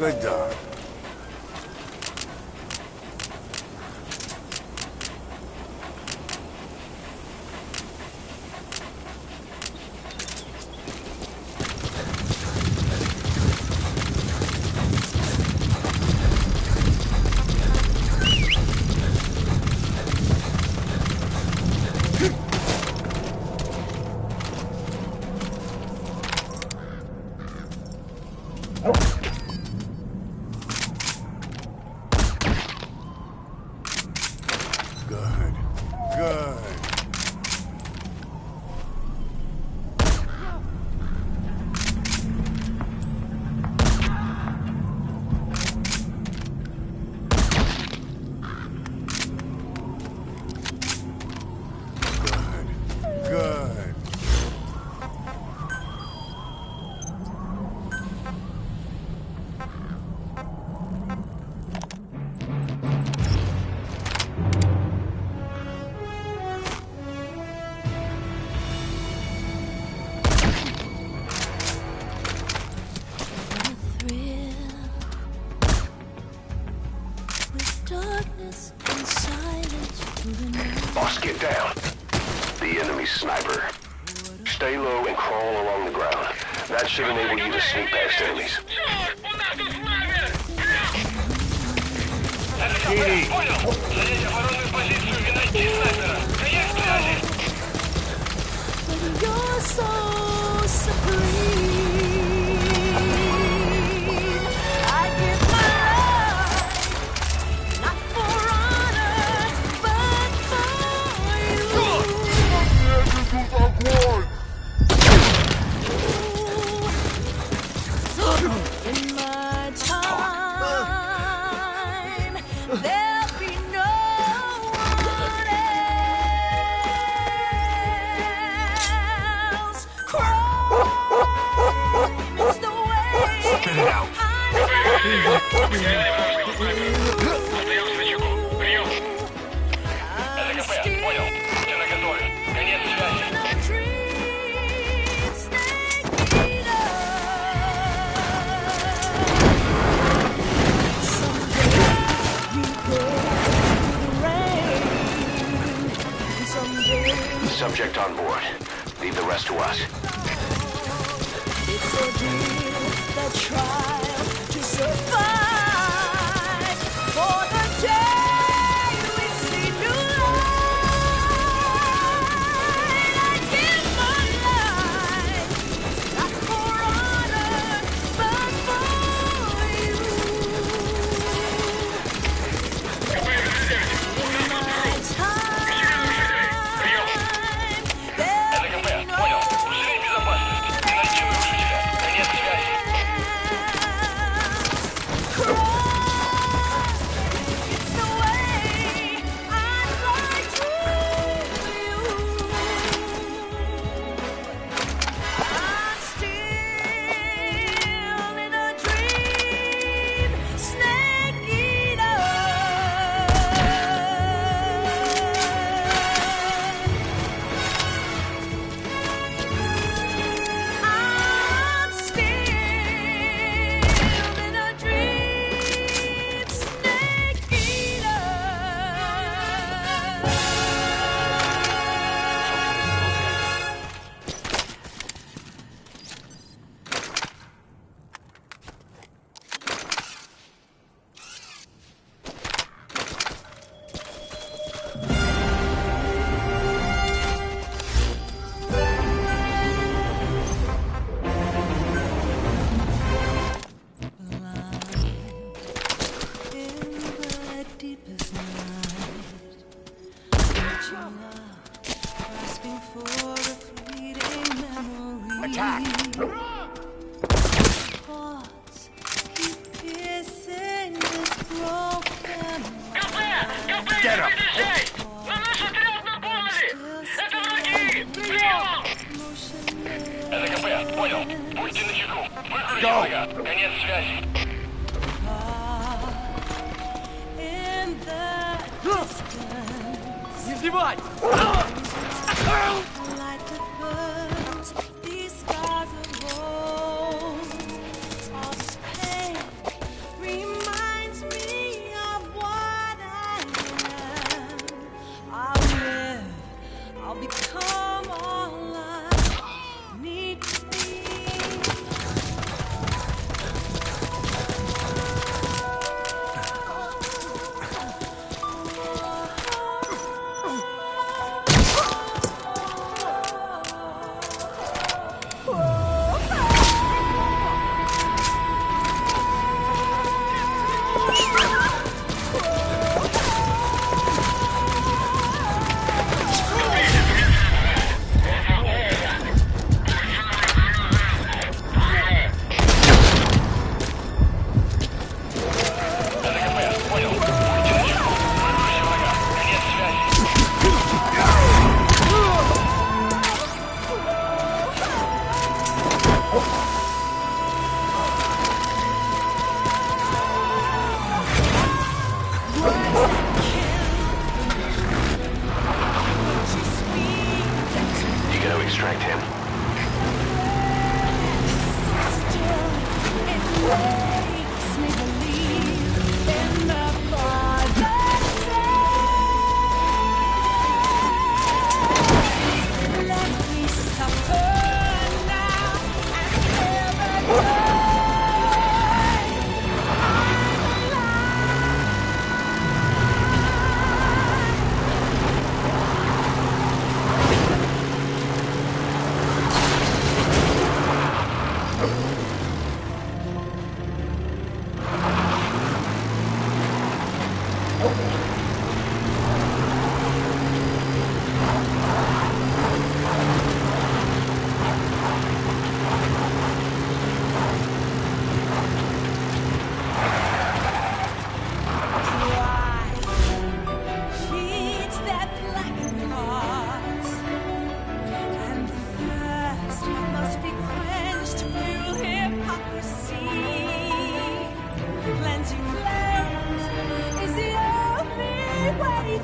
Good dog. Boss, get down. The enemy's sniper. Stay low and crawl along the ground. That should enable you to sneak past enemies. You're so supreme. I give my life, not for honor, but for you. In my time, there'll be no one else. Crime is the way. Spit it out. Subject on board. Leave the rest to us. It's a deal, the trial to survive. For the day we see new light, I give my life, not for honor, but for you. In my time. Attack! Get him! Это КП, понял. Будьте начеку. Выкрути врага. Конец связи. Не взрывать!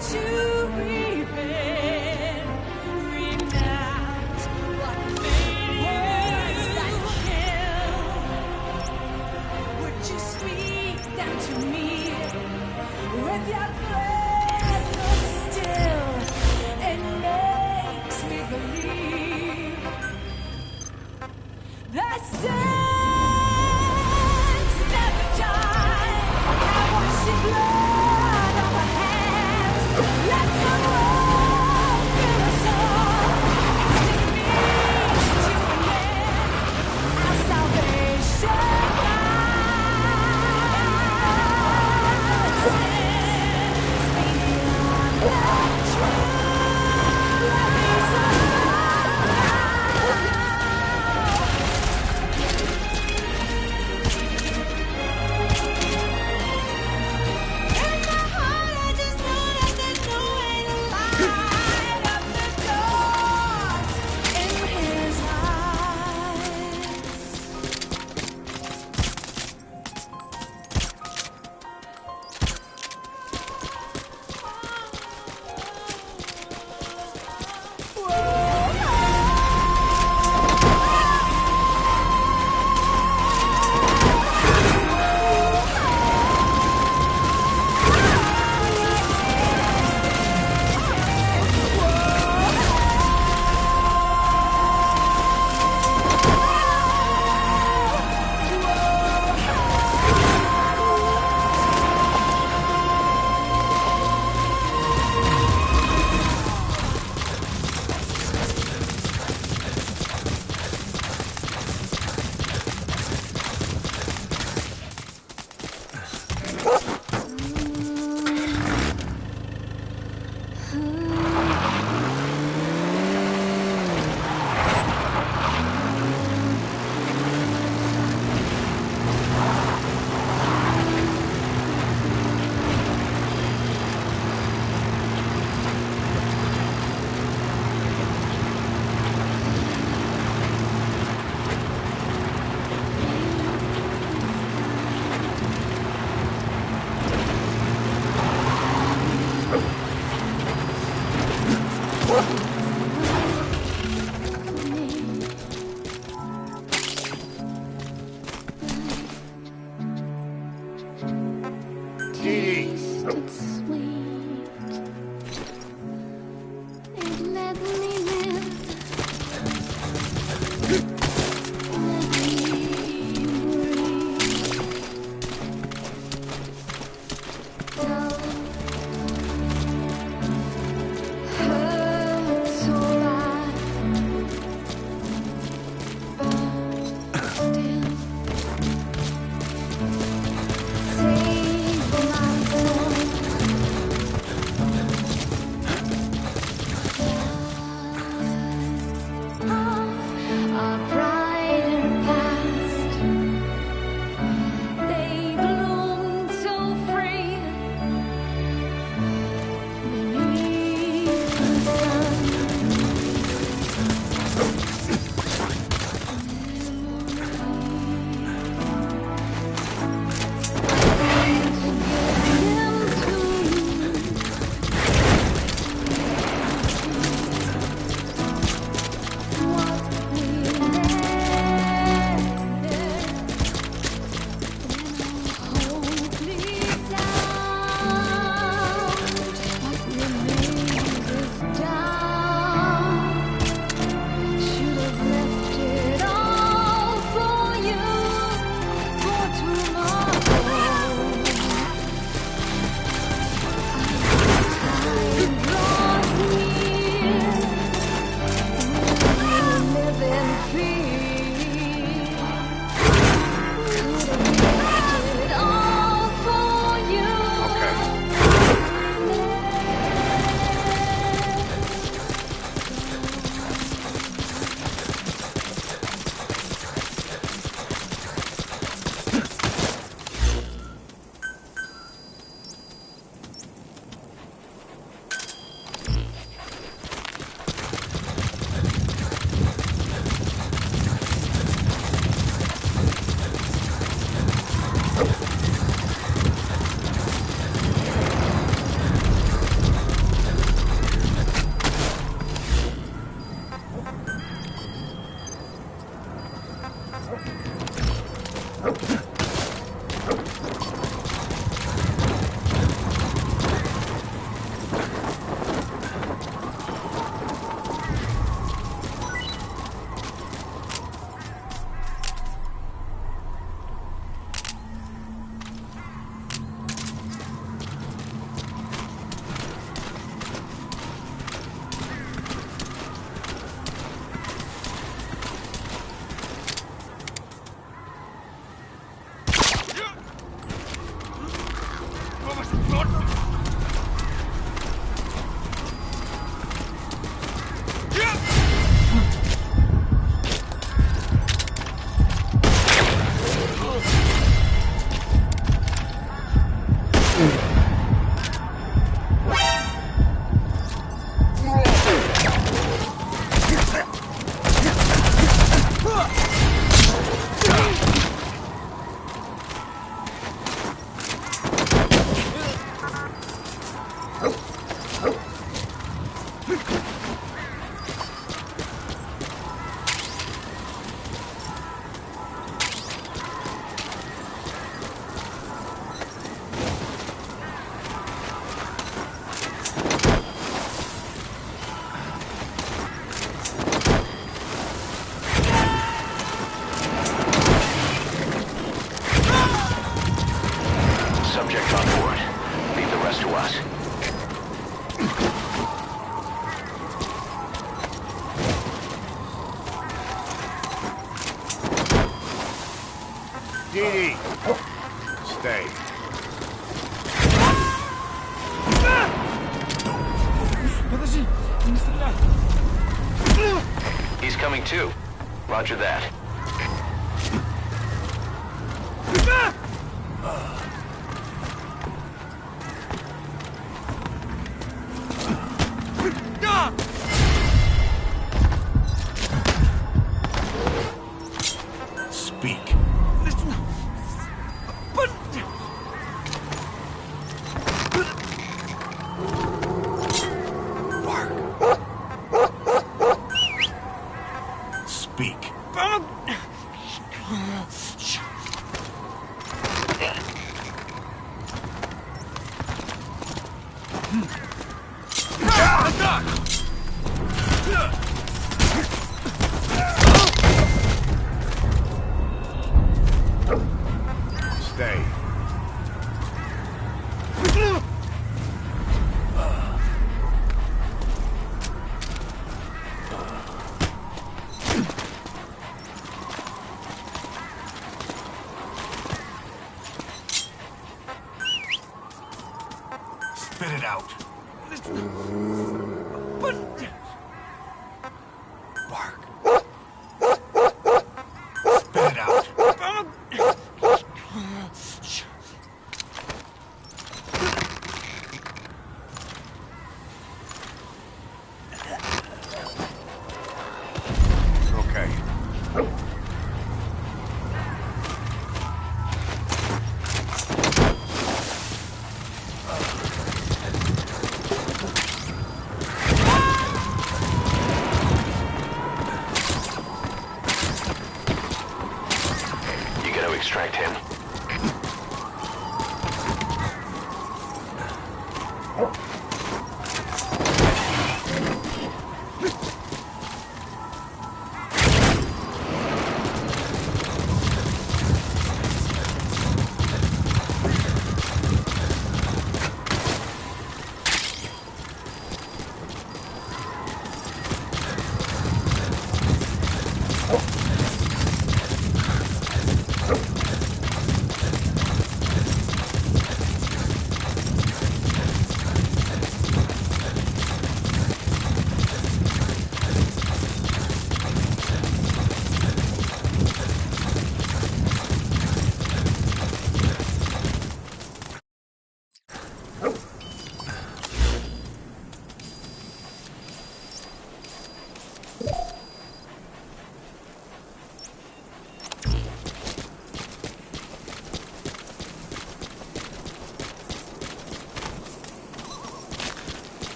to rebuild, renounce what made words that kill. Would you speak them to me with your presence still? It makes me believe that sins never die. I wash your blood on my hands. Let the world fill us all. It's just me and you again. Our salvation lies. Sins beyond the truth. Let me in my heart, I just know that there's no way to light up the doors in his tasted sweet. It let me live. Let me breathe. Don't hurt so bad. Still save my soul. Subject on board. Leave the rest to us. Dee, stay. Подожди, не стреляй. He's coming too. Roger that. Speak. Bark. Speak. Stay. Spit it out. Bark. Spit it out. Okay.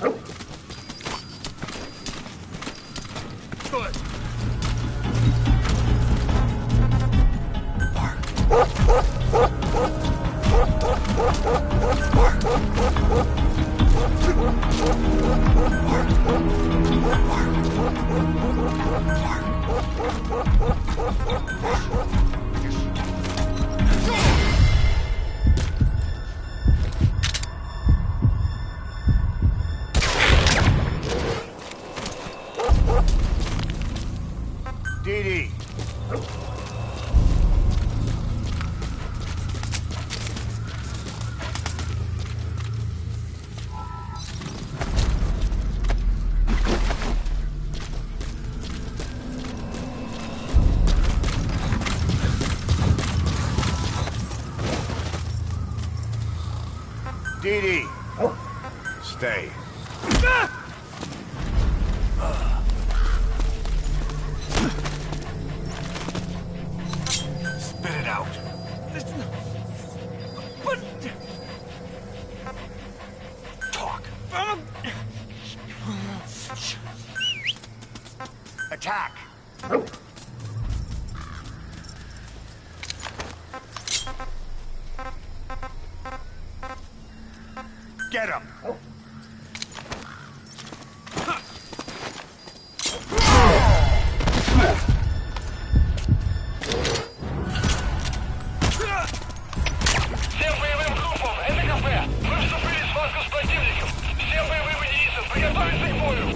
Good. Bark. DD. DD. Stay. Spit it out. But... Talk. Attack. Get him. Всем боевым группам, это кафе. Мы вступили в схватку с противником. Всем боевым единицам приготовиться к бою.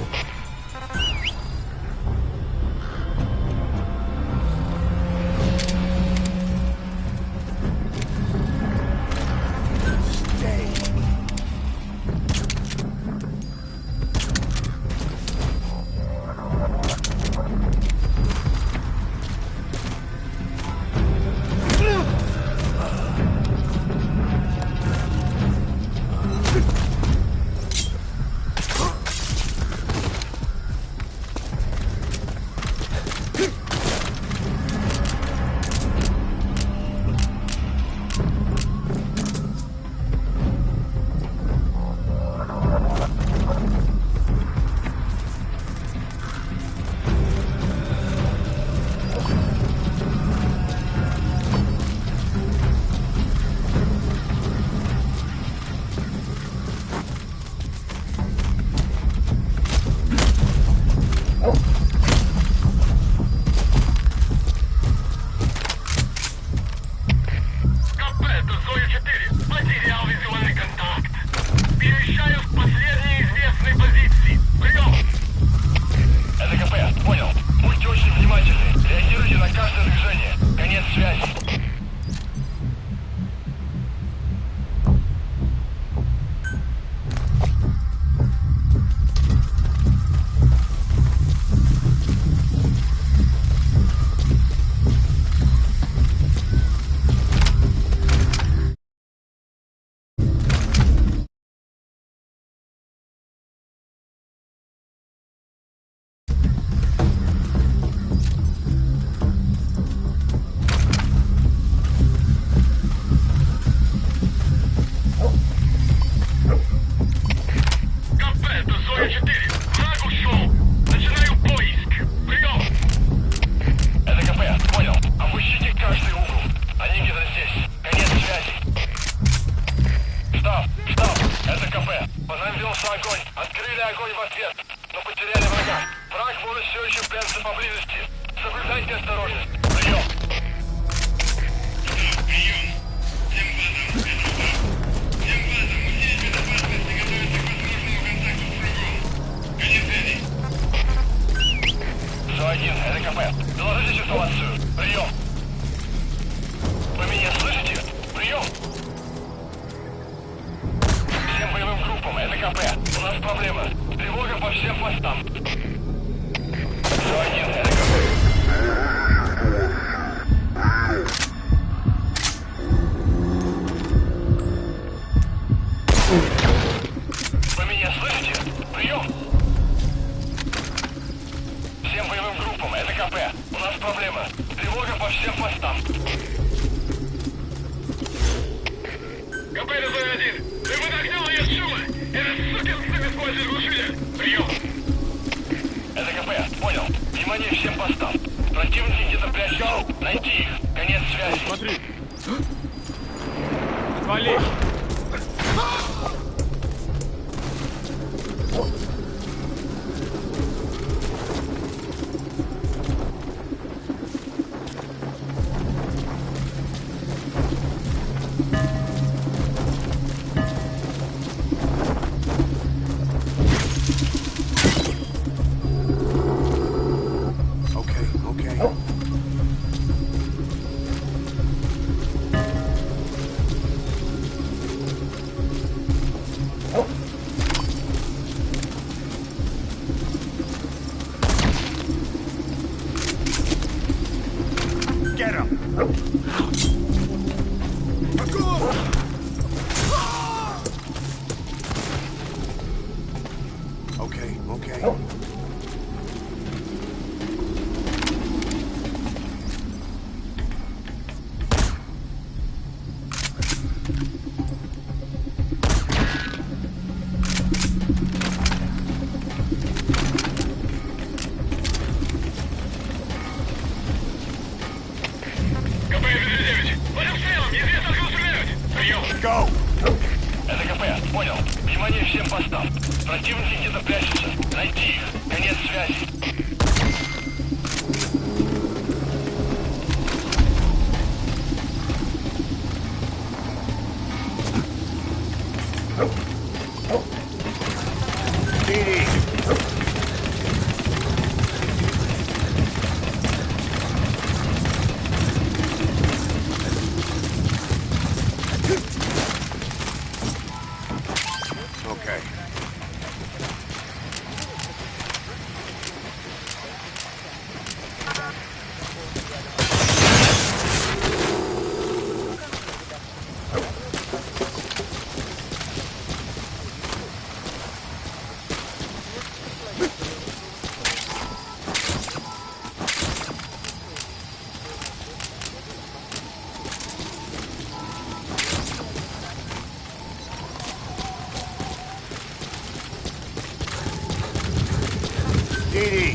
КП-101! Ты подогнал ее с чума! Этот сукин сын использует Внимание всем постам. Противники где-то прячутся. Найти их. Конец связи. Смотри. Отвали. Get him! Okay, okay. Go! Это КП, понял. Внимание всем постам. Противники где-то прячутся. Найти их. Конец связи. Didi! Okay. Didi!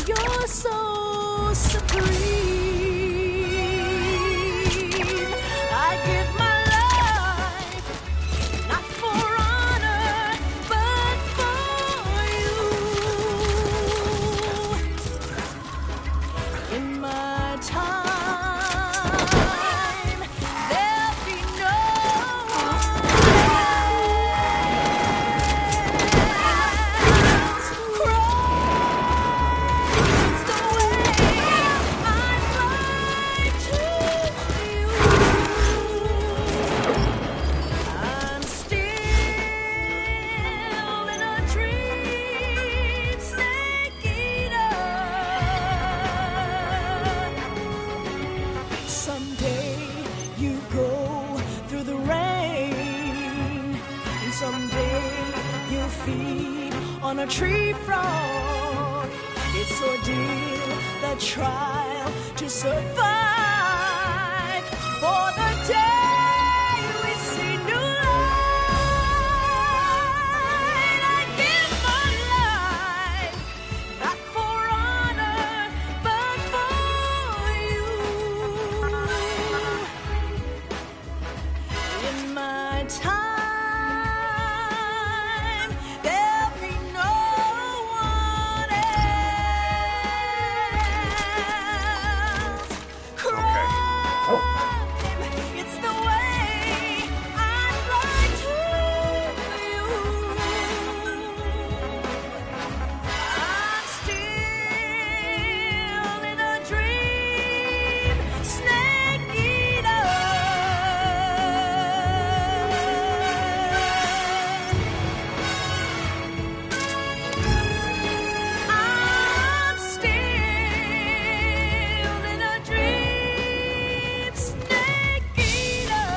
You're so supreme. I give my life, not for honor, but for you. In my time, there'll be no one else. Christ, the way on a tree frond. It's ordeal, the trial to survive for the day we see new light. I give my life not for honor, but for you. In my time, there'll be no one else. Crime, it's the way I'd like to you. I'm still in a dream, snake eater. I'm still in a dream, snake eater.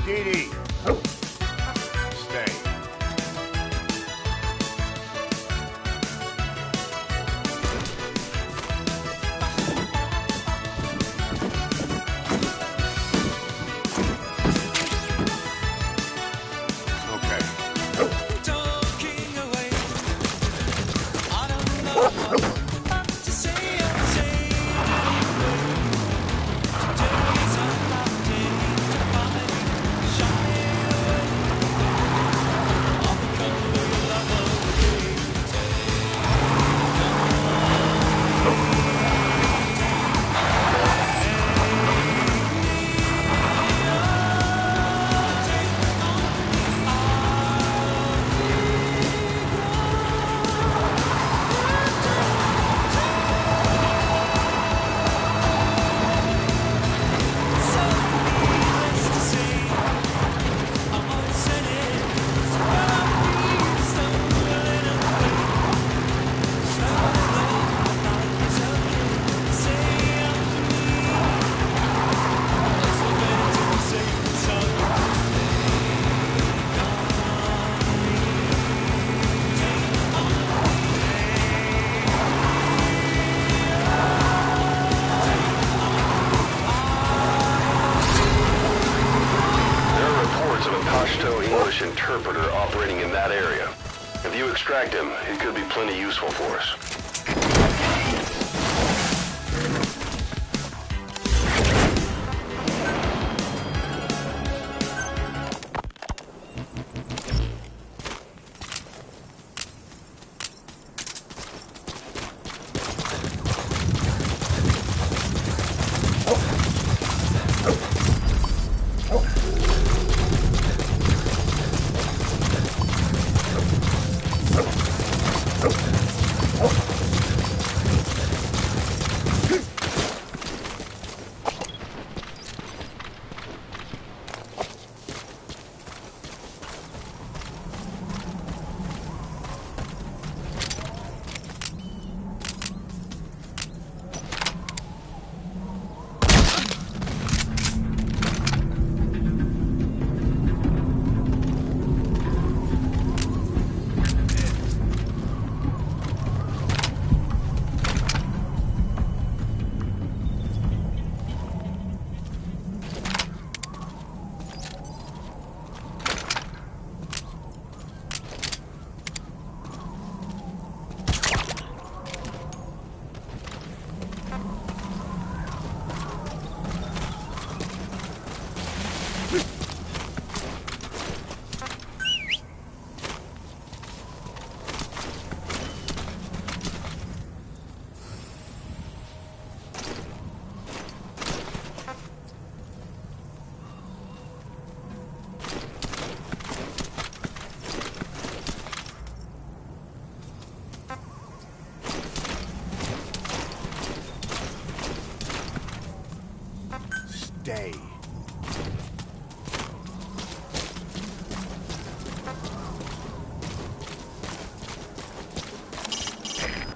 Dee. Stay. Okay. Talking away. I don't know what to say. I'm saying days are my days to find shine away. I'll become the love of the day. So needless to say, I said it, but I feel stumbling away. Slowly, life is okay. Say after me. It's better to be safe than sorry. There are reports of a Pashto English interpreter operating in that area. If you extract him, he could be plenty useful for us. stay.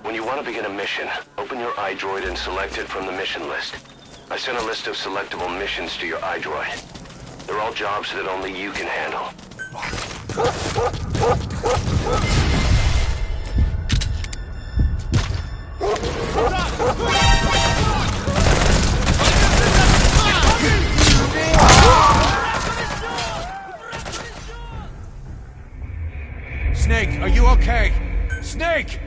When you want to begin a mission, open your iDroid and select it from the mission list. I sent a list of selectable missions to your iDroid. They're all jobs that only you can handle. Snake, are you okay? Snake!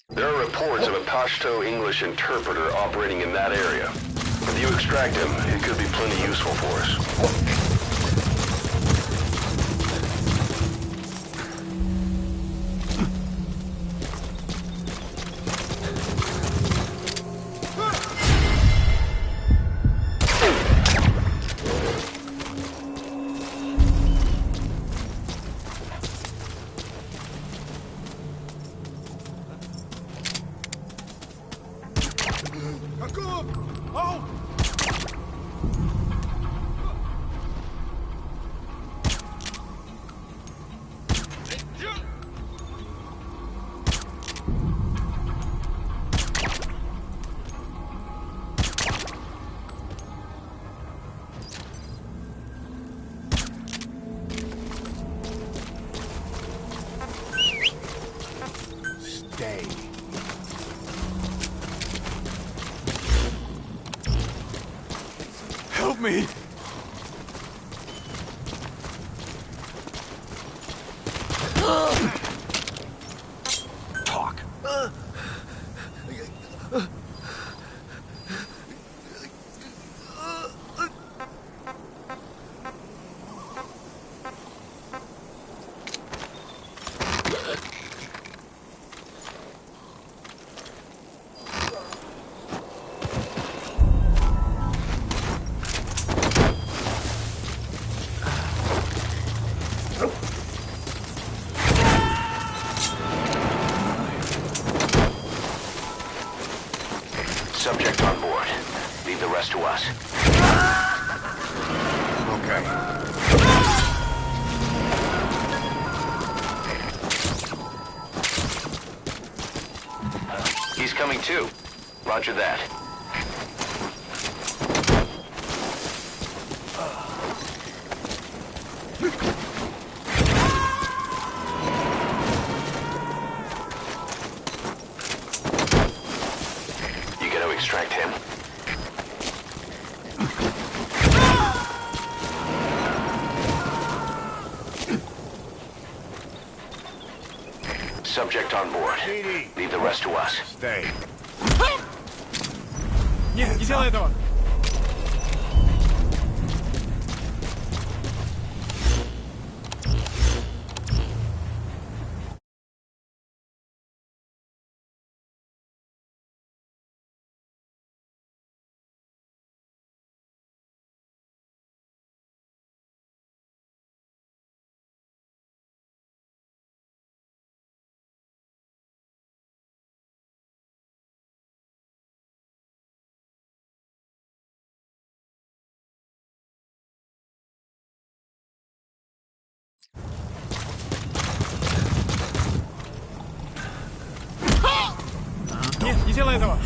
There are reports of a Pashto English interpreter operating in that area. If you extract him, it could be plenty useful for us. Stay. Help me! Talk. Subject on board. Leave the rest to us. Okay. He's coming too. Roger that. You gonna extract him? Subject on board. Leave the rest to us. Stay. Нет, не делай этого! Нет, не делай этого!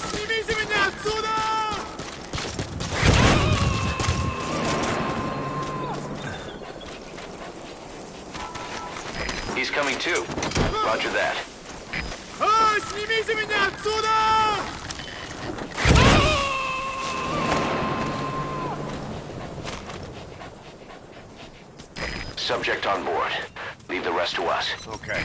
Снимите меня отсюда! He's coming too. Roger that. Снимите меня отсюда! Subject on board. Leave the rest to us. Okay.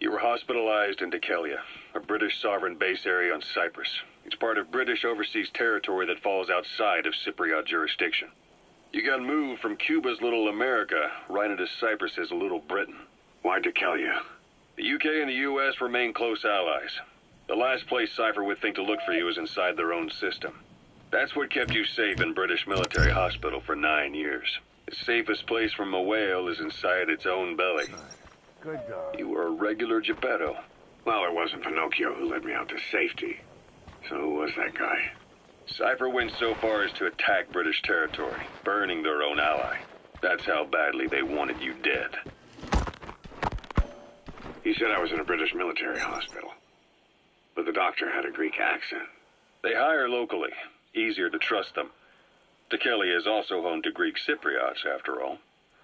You were hospitalized in Dekelia, a British sovereign base area on Cyprus. It's part of British overseas territory that falls outside of Cypriot jurisdiction. You got moved from Cuba's Little America right into Cyprus's Little Britain. Why Dekelia? The UK and the US remain close allies. The last place Cypher would think to look for you is inside their own system. That's what kept you safe in British military hospital for 9 years. The safest place from a whale is inside its own belly. Good dog. You were a regular Geppetto. Well, it wasn't Pinocchio who led me out to safety. So who was that guy? Cypher went so far as to attack British territory, burning their own ally. That's how badly they wanted you dead. He said I was in a British military hospital. But the doctor had a Greek accent. They hire locally. Easier to trust them. Tekelia is also home to Greek Cypriots, after all.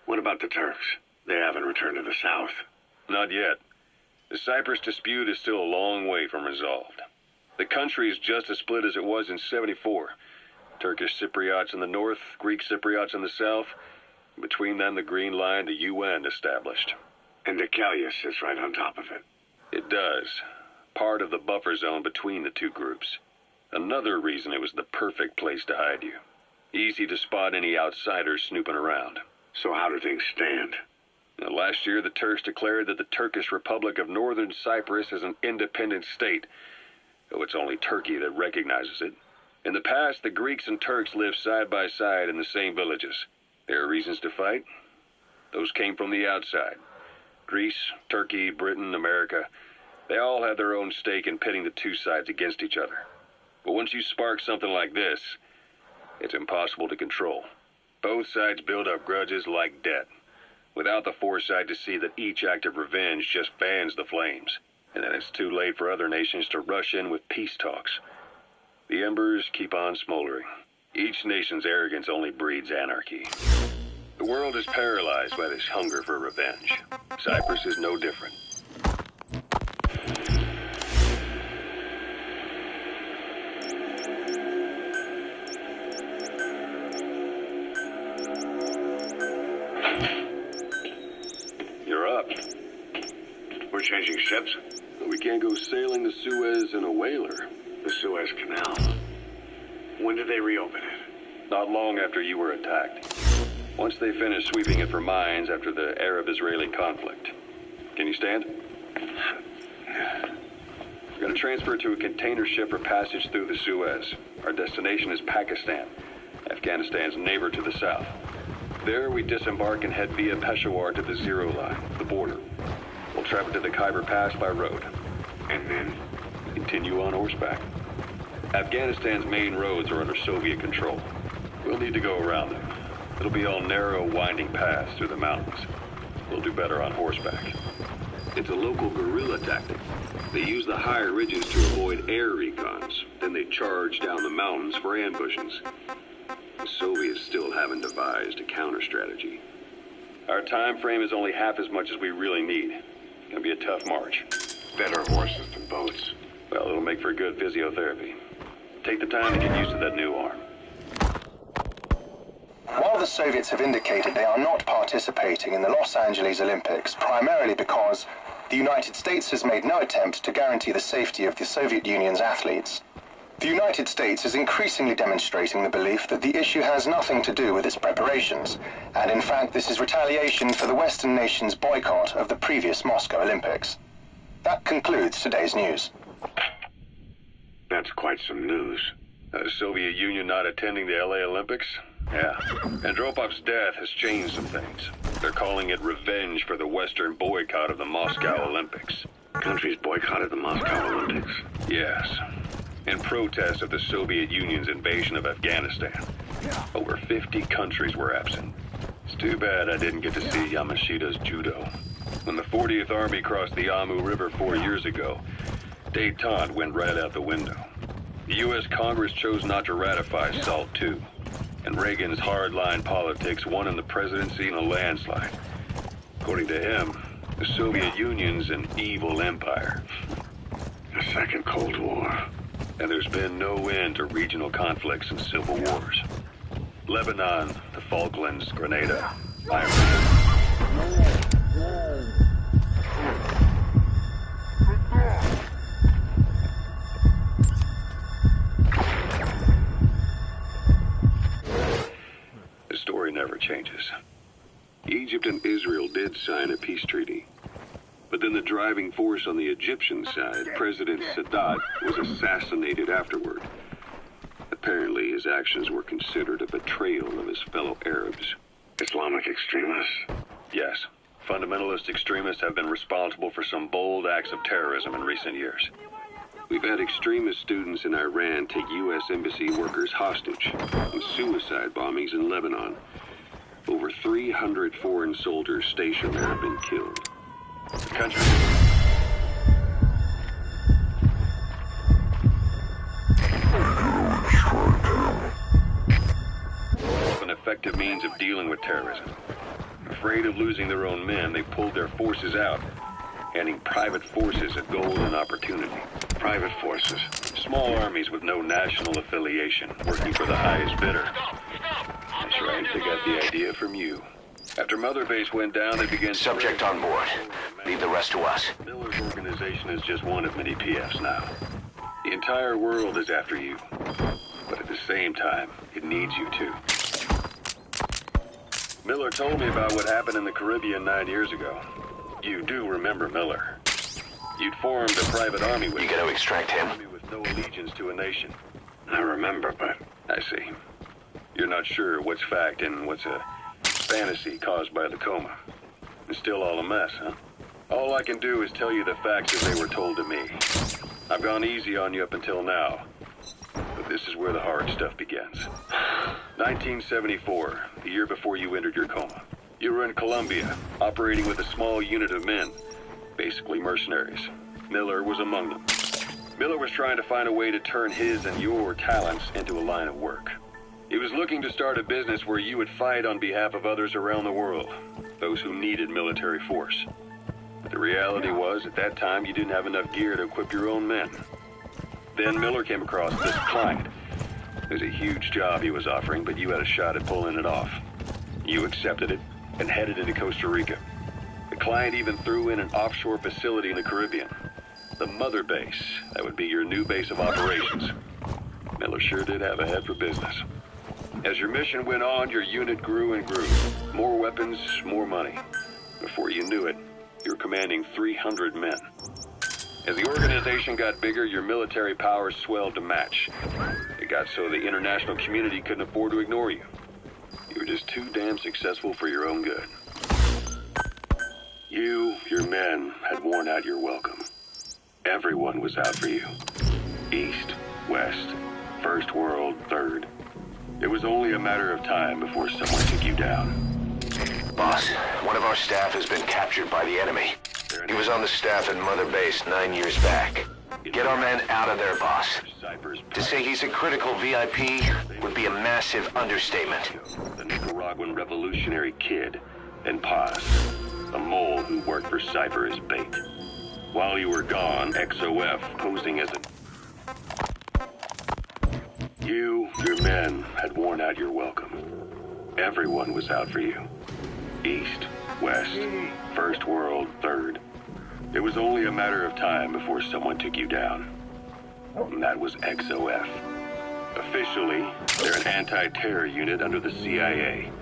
What about the Turks? They haven't returned to the south. Not yet. The Cyprus dispute is still a long way from resolved. The country is just as split as it was in '74. Turkish Cypriots in the north, Greek Cypriots in the south. Between them, the Green Line, the UN established. And Tekelia sits right on top of it. It does. Part of the buffer zone between the two groups. Another reason it was the perfect place to hide you. Easy to spot any outsiders snooping around. So how do things stand? Now, last year, the Turks declared that the Turkish Republic of Northern Cyprus is an independent state, though it's only Turkey that recognizes it. In the past, the Greeks and Turks lived side by side in the same villages. There are reasons to fight. Those came from the outside. Greece, Turkey, Britain, America, they all had their own stake in pitting the two sides against each other. But once you spark something like this, it's impossible to control. Both sides build up grudges like debt, without the foresight to see that each act of revenge just fans the flames, and then it's too late for other nations to rush in with peace talks. The embers keep on smoldering. Each nation's arrogance only breeds anarchy. The world is paralyzed by this hunger for revenge. Cyprus is no different. You're up. We're changing ships? We can't go sailing the Suez in a whaler. The Suez Canal. When did they reopen it? Not long after you were attacked. Once they finished sweeping it for mines after the Arab-Israeli conflict. Can you stand? We're going to transfer to a container ship for passage through the Suez. Our destination is Pakistan, Afghanistan's neighbor to the south. There we disembark and head via Peshawar to the Zero Line, the border. We'll travel to the Khyber Pass by road. And then? Continue on horseback. Afghanistan's main roads are under Soviet control. We'll need to go around them. It'll be all narrow, winding paths through the mountains. We'll do better on horseback. It's a local guerrilla tactic. They use the higher ridges to avoid air recons. Then they charge down the mountains for ambushes. The Soviets still haven't devised a counter-strategy. Our time frame is only half as much as we really need. It's gonna be a tough march. Better horses than boats. Well, it'll make for good physiotherapy. Take the time to get used to that new arm. While the Soviets have indicated they are not participating in the Los Angeles Olympics, primarily because the United States has made no attempt to guarantee the safety of the Soviet Union's athletes, the United States is increasingly demonstrating the belief that the issue has nothing to do with its preparations, and in fact this is retaliation for the Western nations' boycott of the previous Moscow Olympics. That concludes today's news. That's quite some news. The Soviet Union not attending the LA Olympics? Yeah. Andropov's death has changed some things. They're calling it revenge for the Western boycott of the Moscow Olympics. Countries boycotted the Moscow Olympics? Yes. In protest of the Soviet Union's invasion of Afghanistan. Over 50 countries were absent. It's too bad I didn't get to see Yamashita's judo. When the 40th Army crossed the Amu River 4 years ago, détente went right out the window. The U.S. Congress chose not to ratify SALT II, and Reagan's hardline politics won him the presidency in a landslide. According to him, the Soviet Union's an evil empire. The Second Cold War. And there's been no end to regional conflicts and civil wars. Lebanon, the Falklands, Grenada, Iran. The story never changes. Egypt and Israel did sign a peace treaty. But then the driving force on the Egyptian side, President Sadat, was assassinated afterward. Apparently, his actions were considered a betrayal of his fellow Arabs. Islamic extremists? Yes. Fundamentalist extremists have been responsible for some bold acts of terrorism in recent years. We've had extremist students in Iran take U.S. embassy workers hostage, and suicide bombings in Lebanon. Over 300 foreign soldiers stationed there have been killed. The country effective means of dealing with terrorism. Afraid of losing their own men, they pulled their forces out, handing private forces a golden opportunity. Private forces. Small armies with no national affiliation, working for the highest bidder. That's right, they got the idea from you. After Mother Base went down, they began... Subject on board. Leave the rest to us. Miller's organization is just one of many PFs now. The entire world is after you. But at the same time, it needs you too. Miller told me about what happened in the Caribbean 9 years ago. You do remember Miller. You'd formed a private army with... You got to extract him. ...with no allegiance to a nation. I remember, but... I see. You're not sure what's fact and what's a fantasy caused by the coma. It's still all a mess, huh? All I can do is tell you the facts as they were told to me. I've gone easy on you up until now. But this is where the hard stuff begins. 1974, the year before you entered your coma. You were in Colombia, operating with a small unit of men, basically mercenaries. Miller was among them. Miller was trying to find a way to turn his and your talents into a line of work. He was looking to start a business where you would fight on behalf of others around the world, those who needed military force. But the reality was, at that time, you didn't have enough gear to equip your own men. Then Miller came across this client. It was a huge job he was offering, but you had a shot at pulling it off. You accepted it and headed into Costa Rica. The client even threw in an offshore facility in the Caribbean. The Mother Base, that would be your new base of operations. Miller sure did have a head for business. As your mission went on, your unit grew and grew. More weapons, more money. Before you knew it, you were commanding 300 men. As the organization got bigger, your military powers swelled to match. It got so the international community couldn't afford to ignore you. You were just too damn successful for your own good. You, your men, had worn out your welcome. Everyone was out for you. East, West, First World, Third. It was only a matter of time before someone took you down. Boss, one of our staff has been captured by the enemy. He was on the staff at Mother Base 9 years back. Get our men out of there, boss. To say he's a critical VIP would be a massive understatement. The Nicaraguan revolutionary kid, and Paz, a mole who worked for Cypher as bait. While you were gone, XOF, posing as a... You, your men, had worn out your welcome. Everyone was out for you. East, West, First World, Third. It was only a matter of time before someone took you down. And that was XOF. Officially, they're an anti-terror unit under the CIA.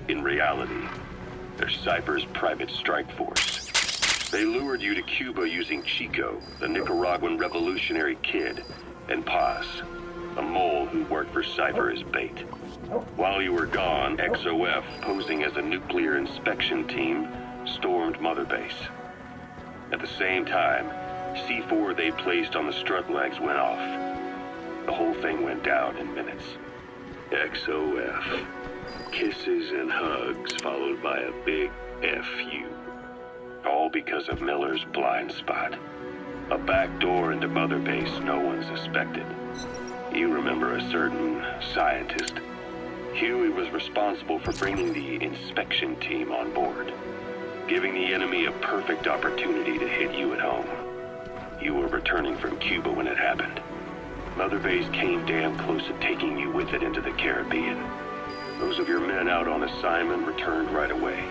In reality, they're Cypher's private strike force. They lured you to Cuba using Chico, the Nicaraguan revolutionary kid, and Paz, a mole who worked for Cypher as bait. While you were gone, XOF, posing as a nuclear inspection team, stormed Mother Base. At the same time, C4 they placed on the strut legs went off. The whole thing went down in minutes. XOF. Kisses and hugs followed by a big FU. All because of Miller's blind spot. A back door into Mother Base no one suspected. You remember a certain scientist. Huey was responsible for bringing the inspection team on board, giving the enemy a perfect opportunity to hit you at home. You were returning from Cuba when it happened. Mother Base came damn close to taking you with it into the Caribbean. Those of your men out on assignment returned right away.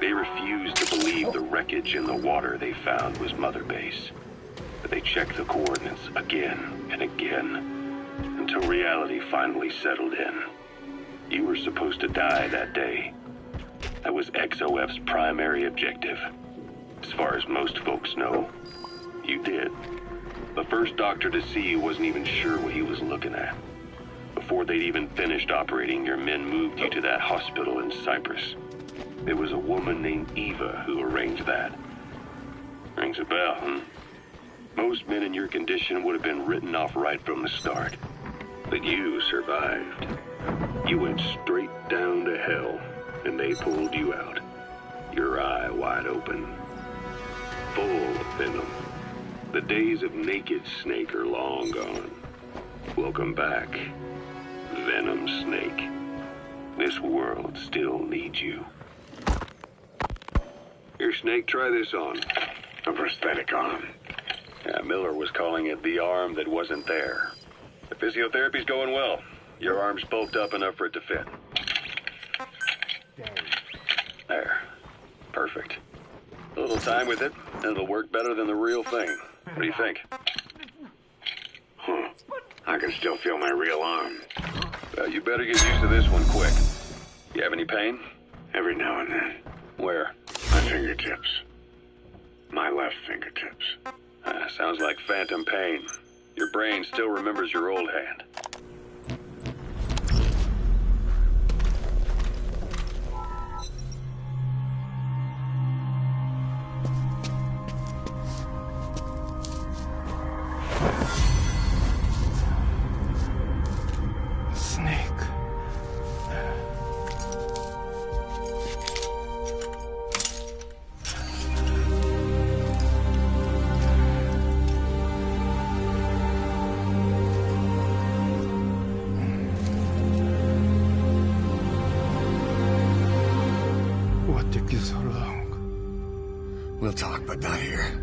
They refused to believe the wreckage in the water they found was Mother Base. But they checked the coordinates again and again, until reality finally settled in. You were supposed to die that day. That was XOF's primary objective. As far as most folks know, you did. The first doctor to see you wasn't even sure what he was looking at. Before they'd even finished operating, your men moved you to that hospital in Cyprus. It was a woman named Eva who arranged that. Rings a bell, huh? Most men in your condition would have been written off right from the start. But you survived. You went straight down to hell, and they pulled you out. Your eye wide open. Full of venom. The days of Naked Snake are long gone. Welcome back, Venom Snake. This world still needs you. Here, Snake, try this on. A prosthetic arm. Yeah, Miller was calling it the arm that wasn't there. The physiotherapy's going well. Your arm's bulked up enough for it to fit. There. Perfect. A little time with it, and it'll work better than the real thing. What do you think? Huh. I can still feel my real arm. Well, you better get used to this one quick. You have any pain? Every now and then. Where? My fingertips. My left fingertips. Sounds like phantom pain. Your brain still remembers your old hand. Snake. What took you so long? We'll talk, but not here.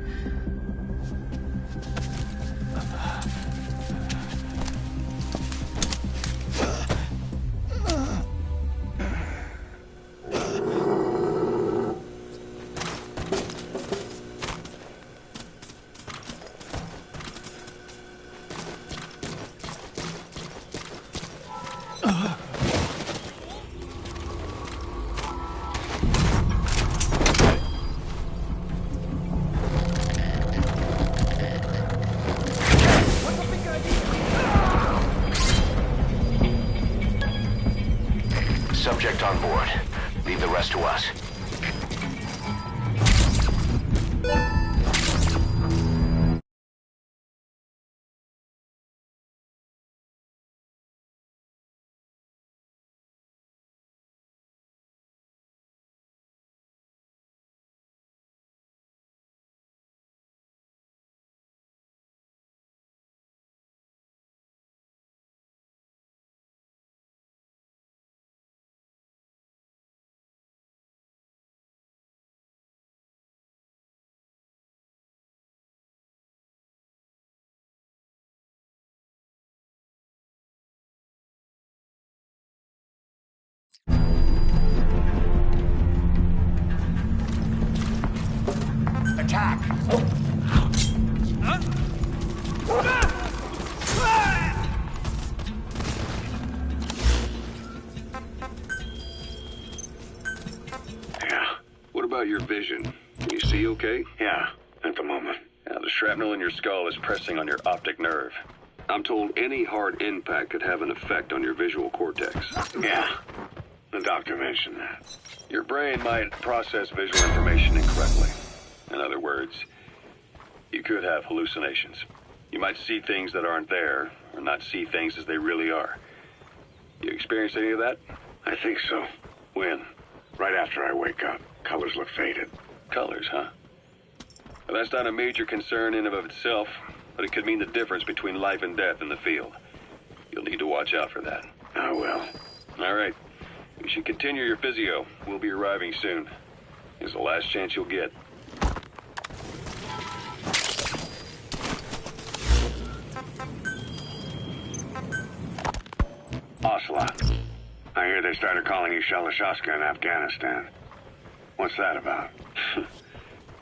Subject on board. Leave the rest to us. Attack! Yeah. What about your vision? Can you see okay? Yeah. At the moment. Yeah, the shrapnel in your skull is pressing on your optic nerve. I'm told any hard impact could have an effect on your visual cortex. Yeah. The doctor mentioned that. Your brain might process visual information incorrectly. In other words, you could have hallucinations. You might see things that aren't there, or not see things as they really are. You experience any of that? I think so. When? Right after I wake up. Colors look faded. Colors, huh? Well, that's not a major concern in and of itself, but it could mean the difference between life and death in the field. You'll need to watch out for that. I will. All right. You should continue your physio. We'll be arriving soon. It's the last chance you'll get. Ocelot. I hear they started calling you Shalashaska in Afghanistan. What's that about?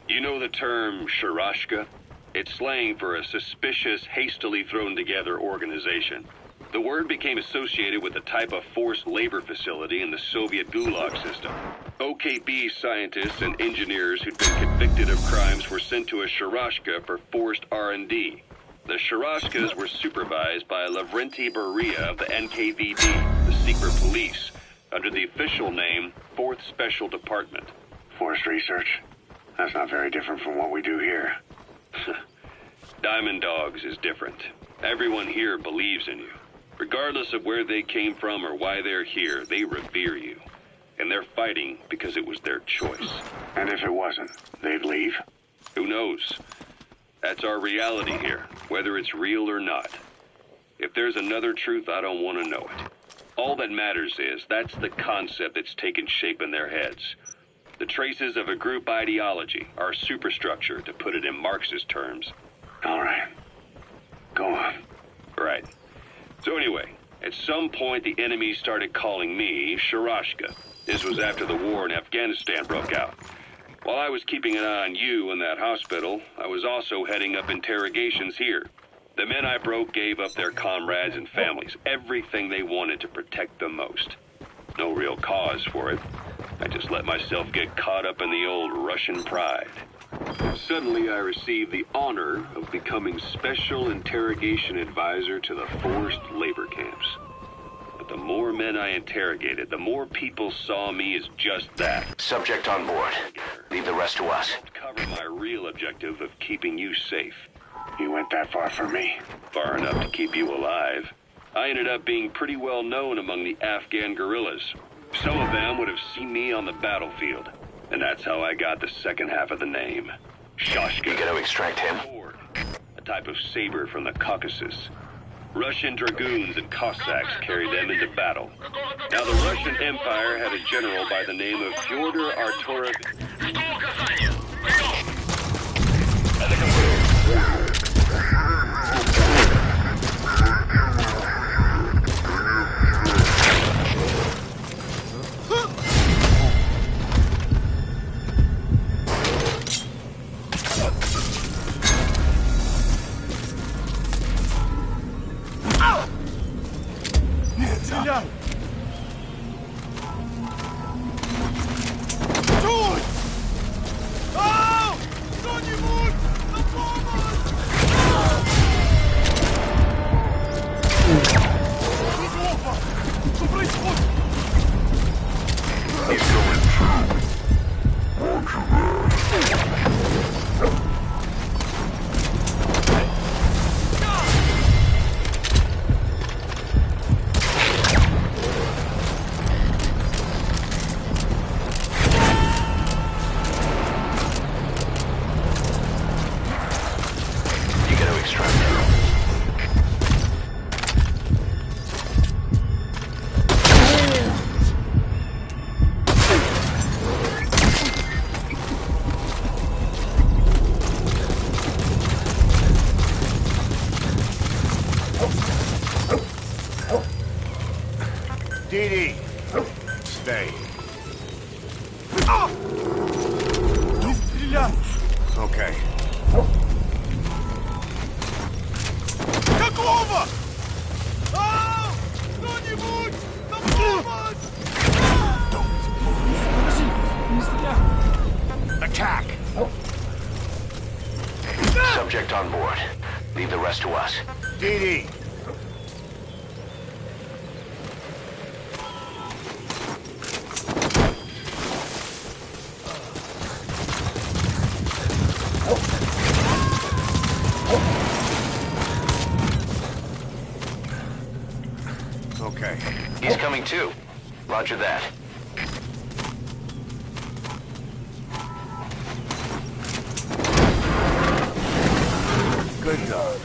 You know the term Sharashka? It's slang for a suspicious, hastily thrown together organization. The word became associated with a type of forced labor facility in the Soviet Gulag system. OKB scientists and engineers who'd been convicted of crimes were sent to a Sharashka for forced R&D. The Sharashkas were supervised by Lavrenti Beria of the NKVD, the secret police, under the official name 4th Special Department. Forced research? That's not very different from what we do here. Diamond Dogs is different. Everyone here believes in you. Regardless of where they came from or why they're here, they revere you. And they're fighting because it was their choice. And if it wasn't, they'd leave? Who knows? That's our reality here, whether it's real or not. If there's another truth, I don't want to know it. All that matters is that's the concept that's taken shape in their heads. The traces of a group ideology, our superstructure, to put it in Marxist terms. All right. Go on. Right. So anyway, at some point the enemy started calling me Sharashka. This was after the war in Afghanistan broke out. While I was keeping an eye on you in that hospital, I was also heading up interrogations here. The men I broke gave up their comrades and families, everything they wanted to protect them most. No real cause for it. I just let myself get caught up in the old Russian pride. And suddenly I received the honor of becoming Special Interrogation Advisor to the forced labor camps. But the more men I interrogated, the more people saw me as just that. Subject on board. Leave the rest to us. Cover my real objective of keeping you safe. You went that far for me. Far enough to keep you alive. I ended up being pretty well known among the Afghan guerrillas. Some of them would have seen me on the battlefield. And that's how I got the second half of the name. Shashka. You gonna extract him? A type of saber from the Caucasus. Russian dragoons and Cossacks carried them into battle. Now the Russian Empire had a general by the name of Fyodor Arturovich. Стреляй! Чуть! Ау! Кто-нибудь! На помощь! Опа! Что происходит? Dee stay. Не стреляй! Okay. Какого? Ау! Кто-нибудь! На помощь! Подожди! Не стреляй! Attack. Subject on board. Leave the rest to us. Dee. Okay. He's coming too. Roger that. Good dog.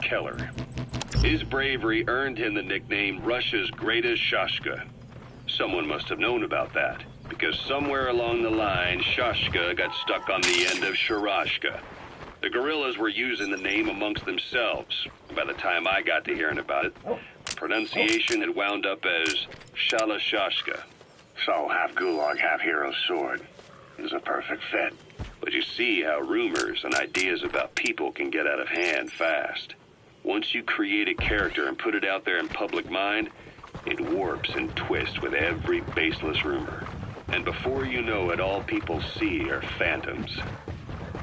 Keller. His bravery earned him the nickname Russia's Greatest Shashka. Someone must have known about that, because somewhere along the line, Shashka got stuck on the end of Sharashka. The guerrillas were using the name amongst themselves. By the time I got to hearing about it, pronunciation had wound up as Shalashashka. So, half gulag, half hero sword. It was a perfect fit. But you see how rumors and ideas about people can get out of hand fast. Once you create a character and put it out there in public mind, it warps and twists with every baseless rumor. And before you know it, all people see are phantoms.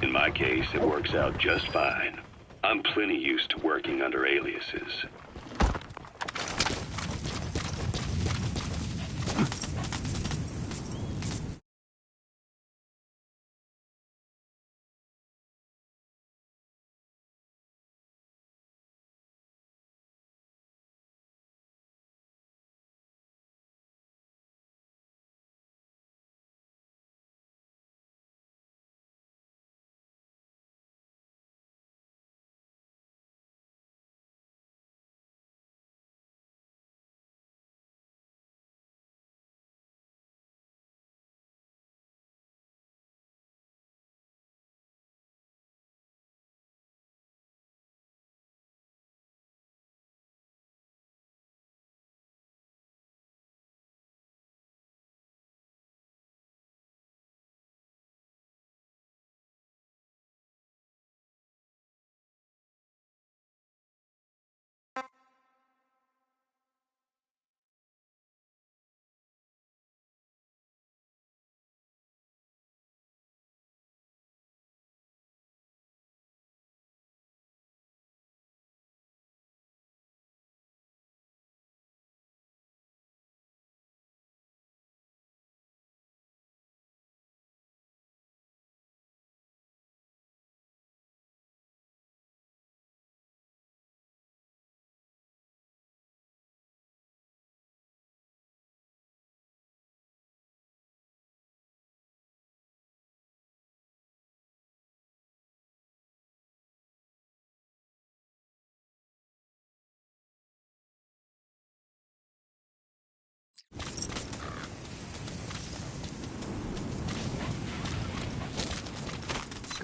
In my case, it works out just fine. I'm plenty used to working under aliases.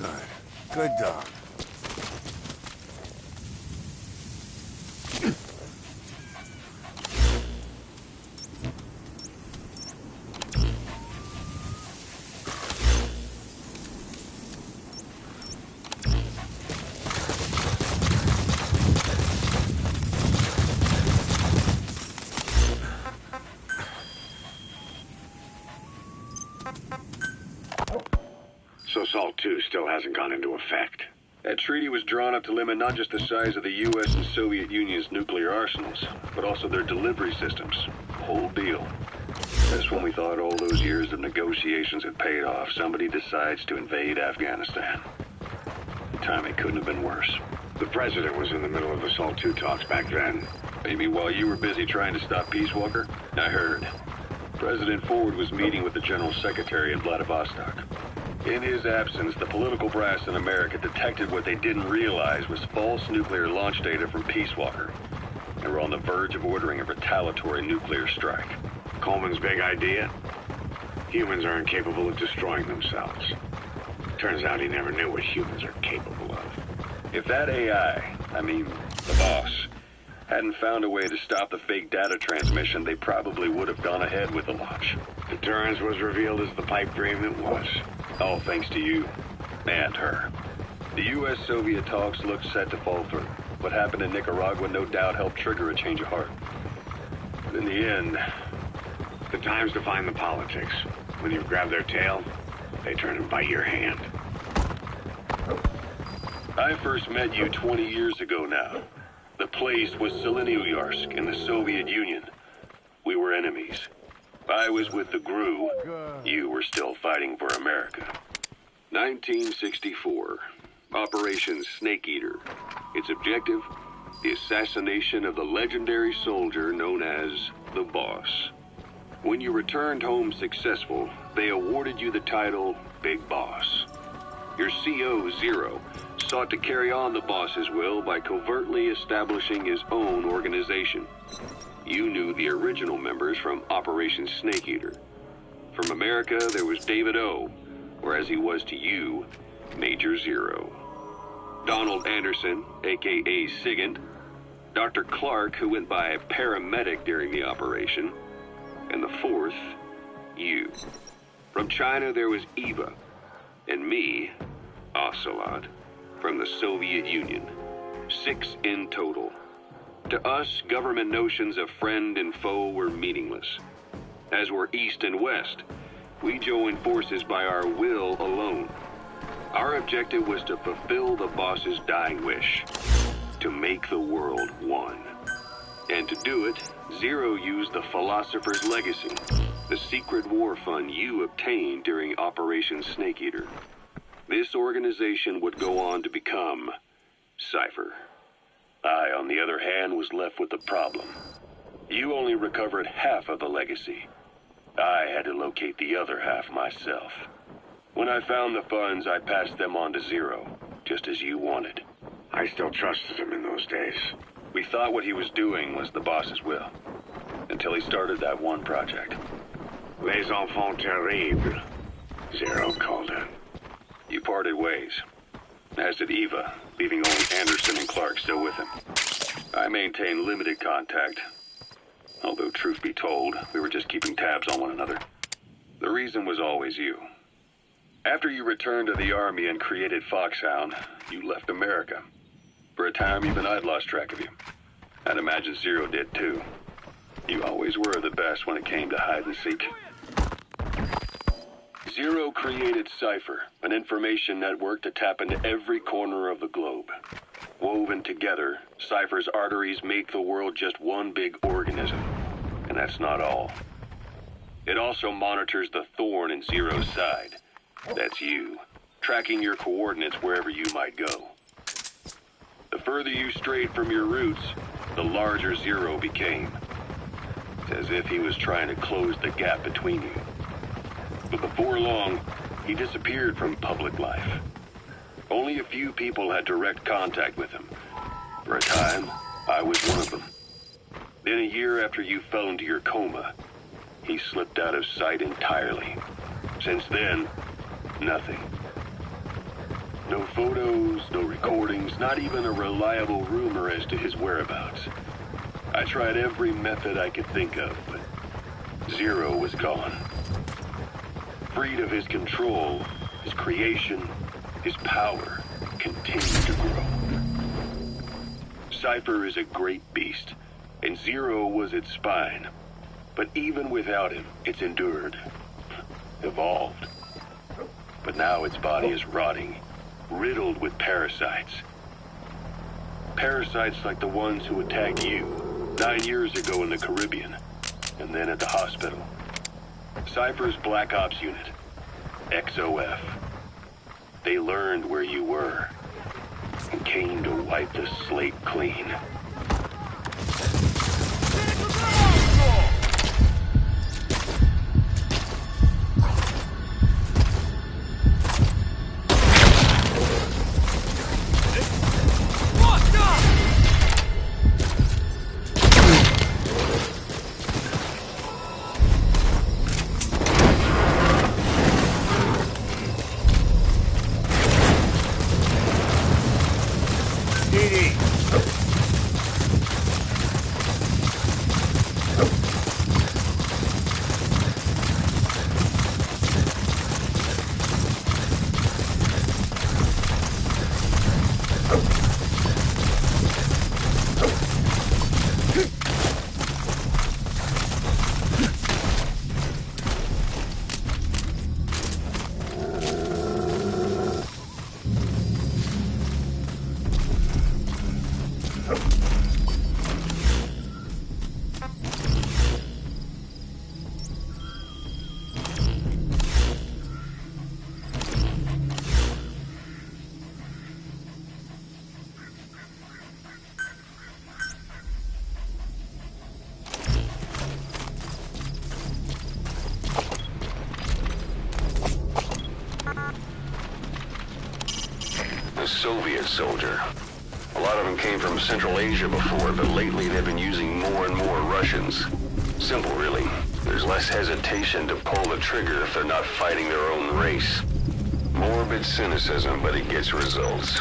Good. Good dog. So SALT 2 still hasn't gone into effect. That treaty was drawn up to limit not just the size of the U.S. and Soviet Union's nuclear arsenals, but also their delivery systems. Whole deal. That's when we thought all those years of negotiations had paid off. Somebody decides to invade Afghanistan. Timing couldn't have been worse. The president was in the middle of the SALT 2 talks back then. Maybe while you were busy trying to stop Peace Walker? I heard. President Ford was meeting with the General Secretary in Vladivostok. In his absence, the political brass in America detected what they didn't realize was false nuclear launch data from Peace Walker. They were on the verge of ordering a retaliatory nuclear strike. Coleman's big idea? Humans are incapable of destroying themselves. Turns out he never knew what humans are capable of. If that AI, the boss, hadn't found a way to stop the fake data transmission, they probably would have gone ahead with the launch. Deterrence was revealed as the pipe dream it was. All thanks to you. And her. The U.S.-Soviet talks looked set to fall through. What happened in Nicaragua no doubt helped trigger a change of heart. But in the end... The time's to find the politics. When you grab their tail, they turn and bite your hand. I first met you 20 years ago now. The place was Zeleniyarsk in the Soviet Union. We were enemies. I was with the GRU. You were still fighting for America. 1964. Operation Snake Eater. Its objective? The assassination of the legendary soldier known as the Boss. When you returned home successful, they awarded you the title Big Boss. Your CO, Zero, sought to carry on the boss's will by covertly establishing his own organization. You knew the original members from Operation Snake Eater. From America, there was David O, or as he was to you, Major Zero. Donald Anderson, a.k.a. Sigint. Dr. Clark, who went by paramedic during the operation. And the fourth, you. From China, there was Eva. And me, Ocelot, from the Soviet Union. 6 in total. To us, government notions of friend and foe were meaningless. As were East and West, we joined forces by our will alone. Our objective was to fulfill the boss's dying wish, to make the world one. And to do it, Zero used the Philosopher's Legacy, the secret war fund you obtained during Operation Snake Eater. This organization would go on to become Cypher. I, on the other hand, was left with the problem. You only recovered half of the legacy. I had to locate the other half myself. When I found the funds, I passed them on to Zero, just as you wanted. I still trusted him in those days. We thought what he was doing was the boss's will, until he started that one project. Les enfants terribles, Zero called it. You parted ways, as did Eva, leaving only Anderson and Clark still with him. I maintained limited contact, although truth be told, we were just keeping tabs on one another. The reason was always you. After you returned to the Army and created Foxhound, you left America. For a time, even I'd lost track of you. I'd imagine Zero did too. You always were the best when it came to hide and seek. Zero created Cypher, an information network to tap into every corner of the globe. Woven together, Cypher's arteries make the world just one big organism. And that's not all. It also monitors the thorn in Zero's side. That's you, tracking your coordinates wherever you might go. The further you strayed from your roots, the larger Zero became. It's as if he was trying to close the gap between you. But before long, he disappeared from public life. Only a few people had direct contact with him. For a time, I was one of them. Then a year after you fell into your coma, he slipped out of sight entirely. Since then, nothing. No photos, no recordings, not even a reliable rumor as to his whereabouts. I tried every method I could think of, but Zero was gone. Freed of his control, his creation, his power continued to grow. Cypher is a great beast, and Zero was its spine. But even without him, it's endured, evolved. But now its body is rotting, riddled with parasites. Parasites like the ones who attacked you 9 years ago in the Caribbean, and then at the hospital. Cypher's Black Ops Unit, XOF. They learned where you were, and came to wipe the slate clean. A Soviet soldier. A lot of them came from Central Asia before, but lately they've been using more and more Russians. Simple, really. There's less hesitation to pull the trigger if they're not fighting their own race. Morbid cynicism, but it gets results.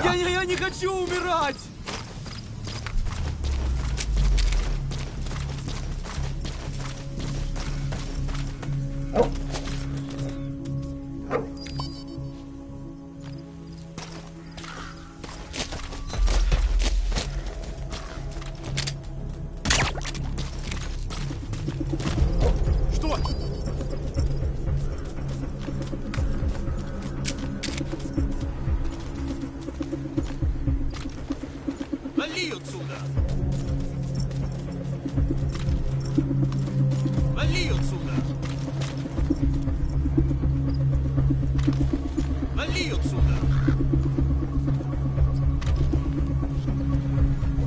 Я не хочу умирать! Что? Вали отсюда! Вали отсюда! Вали отсюда!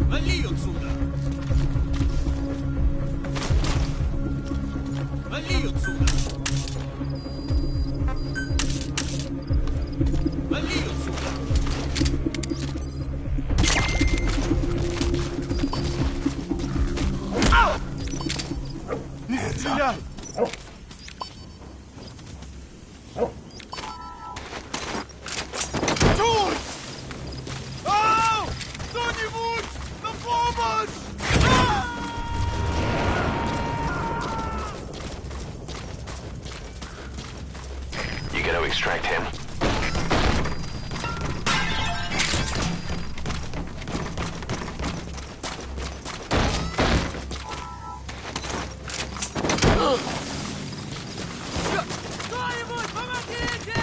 Вали отсюда! Вали отсюда! Вали отсюда! Не стреляй! Чуть! Ау! Кто-нибудь! На помощь! You gotta extract him. Кто-нибудь, помогите!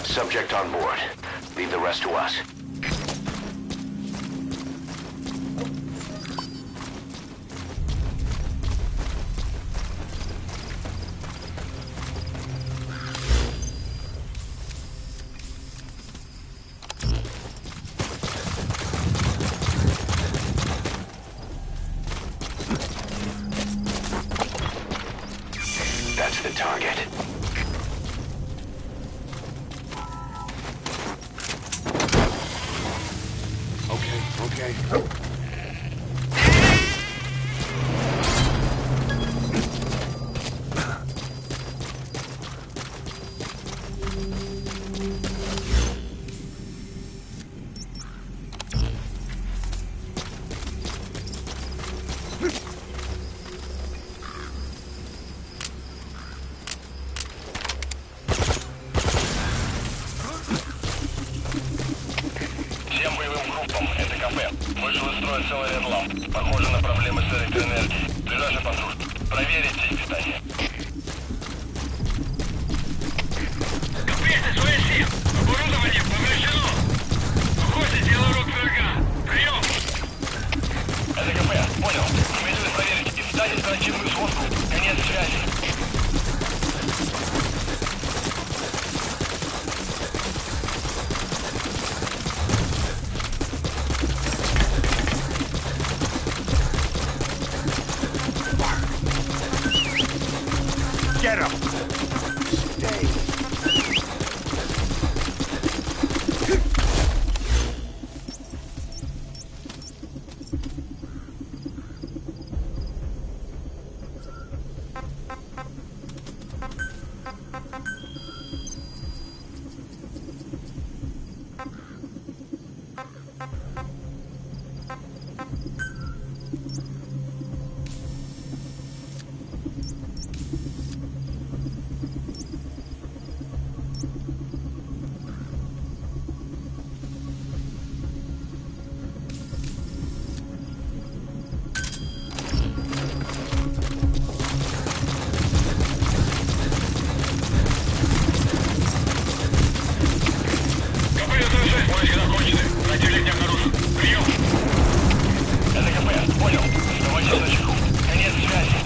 Subject on board. Leave the rest to us. That's the target. Okay. Всем боевым группам, это кафе. Вышел из строя целый ряд ламп. Похоже на проблемы с электроэнергией. Ближайший патруль. Проверить сеть питания. Капец, СВС! Оборудование повреждено! Похоже, дело рук врага! Прием! Это КП, понял. Немедленно проверить и встать оперативную сводку. Конец связи. Get him! Stay. Противник не обнаружен. Прием! Это КП, понял. Оставайся на чеку. Конец связи.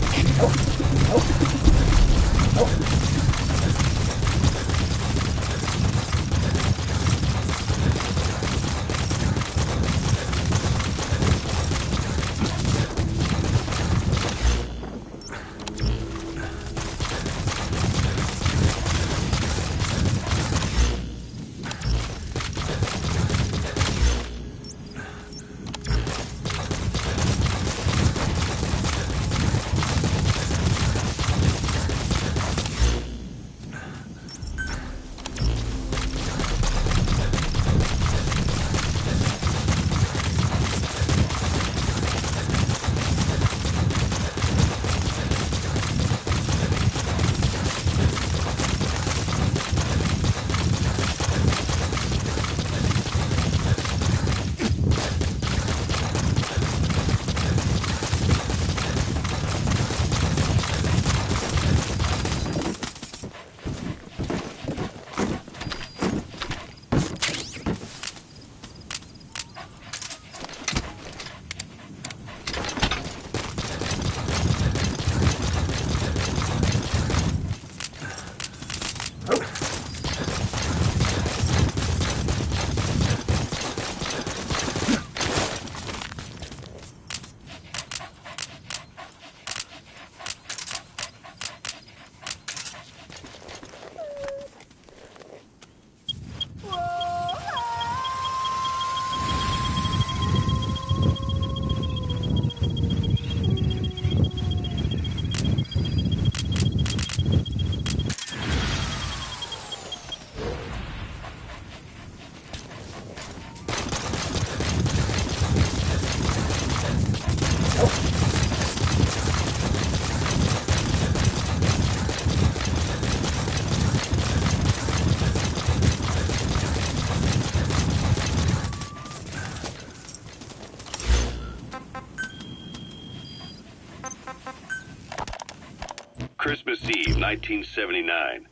Christmas Eve, 1979.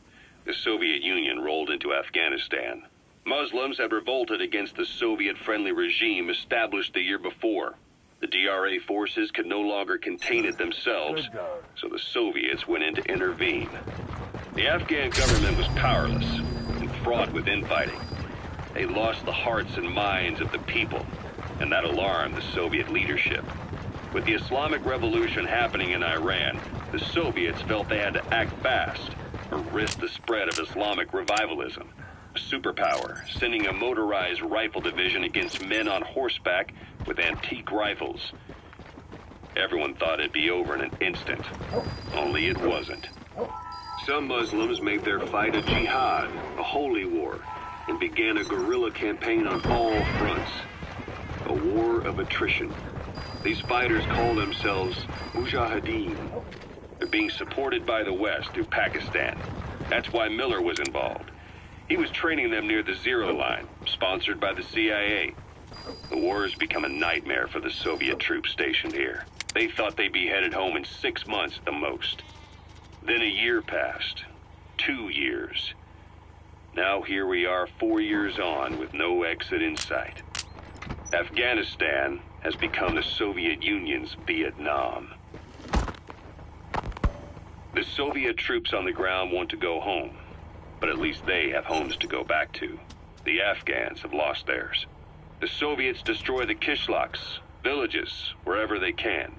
The Soviet Union rolled into Afghanistan. Muslims had revolted against the Soviet-friendly regime established the year before. The DRA forces could no longer contain it themselves, so the Soviets went in to intervene. The Afghan government was powerless and fraught with infighting. They lost the hearts and minds of the people, and that alarmed the Soviet leadership. With the Islamic Revolution happening in Iran, the Soviets felt they had to act fast or risk the spread of Islamic revivalism. Superpower, sending a motorized rifle division against men on horseback with antique rifles. Everyone thought it'd be over in an instant. Only it wasn't. Some Muslims made their fight a jihad, a holy war, and began a guerrilla campaign on all fronts. A war of attrition. These fighters call themselves Mujahideen. They're being supported by the West through Pakistan. That's why Miller was involved. He was training them near the Zero Line, sponsored by the CIA. The war has become a nightmare for the Soviet troops stationed here. They thought they'd be headed home in 6 months at the most. Then a year passed. 2 years. Now here we are 4 years on with no exit in sight. Afghanistan has become the Soviet Union's Vietnam. The Soviet troops on the ground want to go home, but at least they have homes to go back to. The Afghans have lost theirs. The Soviets destroy the kishlaks, villages, wherever they can.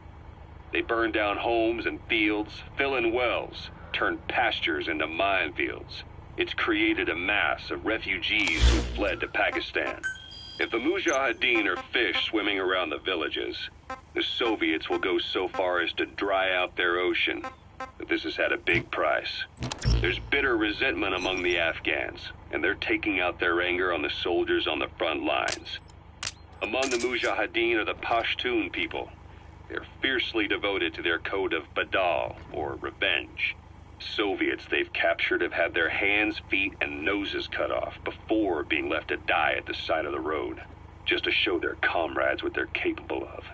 They burn down homes and fields, fill in wells, turn pastures into minefields. It's created a mass of refugees who fled to Pakistan. If the Mujahideen are fish swimming around the villages, the Soviets will go so far as to dry out their ocean. But this has had a big price. There's bitter resentment among the Afghans, and they're taking out their anger on the soldiers on the front lines. Among the Mujahideen are the Pashtun people. They're fiercely devoted to their code of Badal, or revenge. Soviets they've captured have had their hands, feet, and noses cut off before being left to die at the side of the road, just to show their comrades what they're capable of.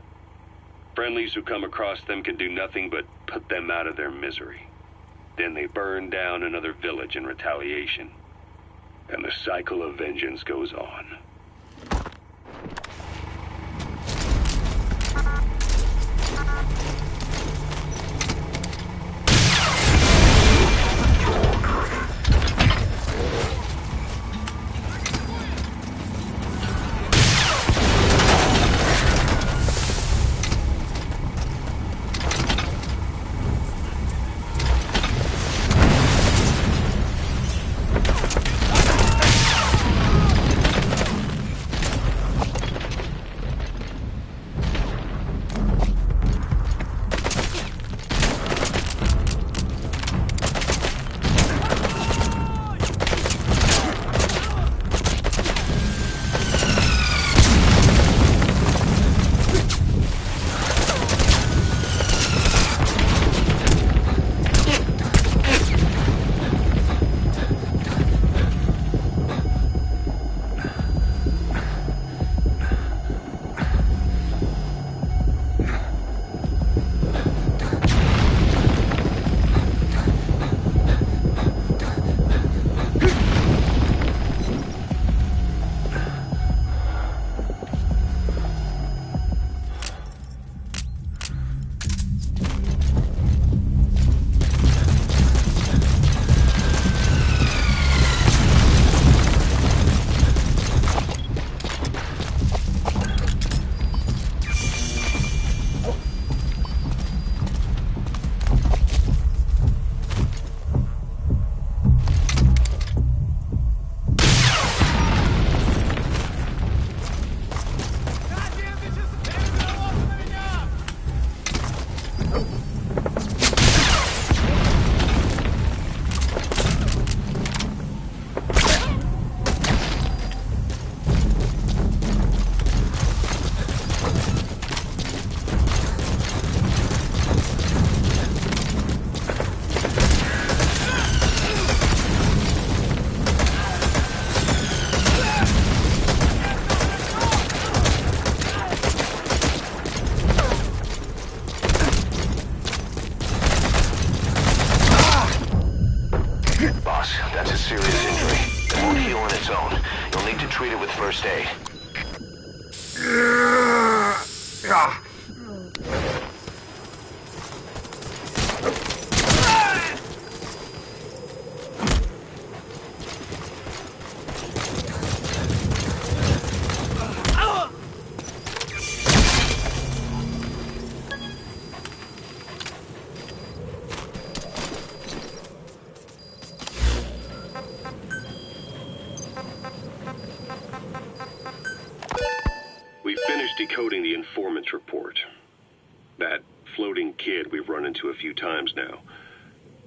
Friendlies who come across them can do nothing but put them out of their misery. Then they burn down another village in retaliation. And the cycle of vengeance goes on. First aid. decoding the informant's report. That floating kid we've run into a few times now.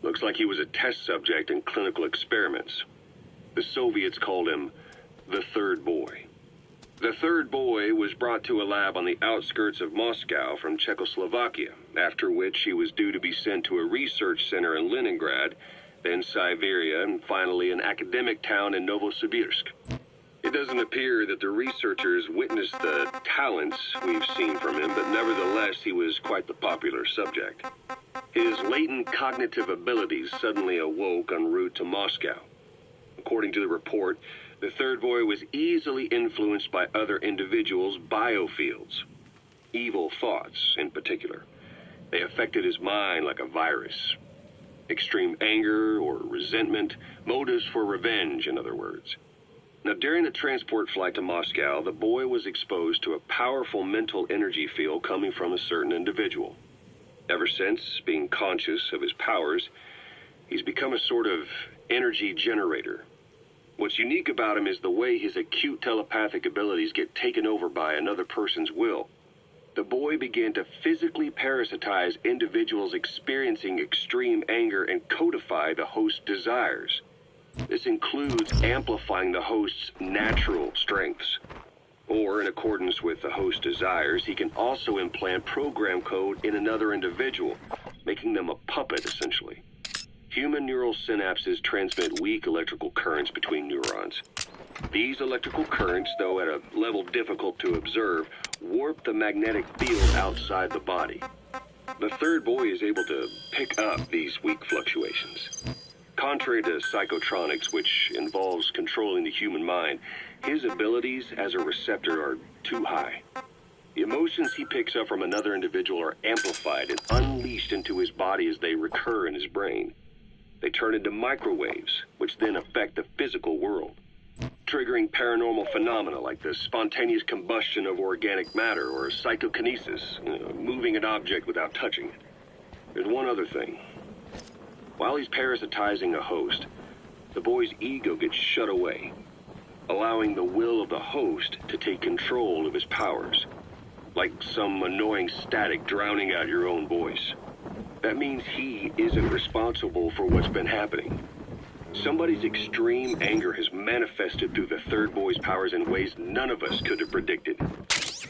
Looks like he was a test subject in clinical experiments. The Soviets called him the third boy. The third boy was brought to a lab on the outskirts of Moscow from Czechoslovakia, after which he was due to be sent to a research center in Leningrad, then Siberia, and finally an academic town in Novosibirsk. It doesn't appear that the researchers witnessed the talents we've seen from him, but nevertheless he was quite the popular subject. His latent cognitive abilities suddenly awoke en route to Moscow. According to the report, the third boy was easily influenced by other individuals' biofields. Evil thoughts, in particular. They affected his mind like a virus. Extreme anger or resentment, motives for revenge, in other words. Now, during the transport flight to Moscow, the boy was exposed to a powerful mental energy field coming from a certain individual. Ever since, being conscious of his powers, he's become a sort of energy generator. What's unique about him is the way his acute telepathic abilities get taken over by another person's will. The boy began to physically parasitize individuals experiencing extreme anger and codify the host's desires. This includes amplifying the host's natural strengths. Or, in accordance with the host's desires, he can also implant program code in another individual, making them a puppet, essentially. Human neural synapses transmit weak electrical currents between neurons. These electrical currents, though at a level difficult to observe, warp the magnetic field outside the body. The third boy is able to pick up these weak fluctuations. Contrary to psychotronics, which involves controlling the human mind, his abilities as a receptor are too high. The emotions he picks up from another individual are amplified and unleashed into his body as they recur in his brain. They turn into microwaves, which then affect the physical world, triggering paranormal phenomena like the spontaneous combustion of organic matter or psychokinesis, moving an object without touching it. There's one other thing. While he's parasitizing a host, the boy's ego gets shut away, allowing the will of the host to take control of his powers, like some annoying static drowning out your own voice. That means he isn't responsible for what's been happening. Somebody's extreme anger has manifested through the third boy's powers in ways none of us could have predicted,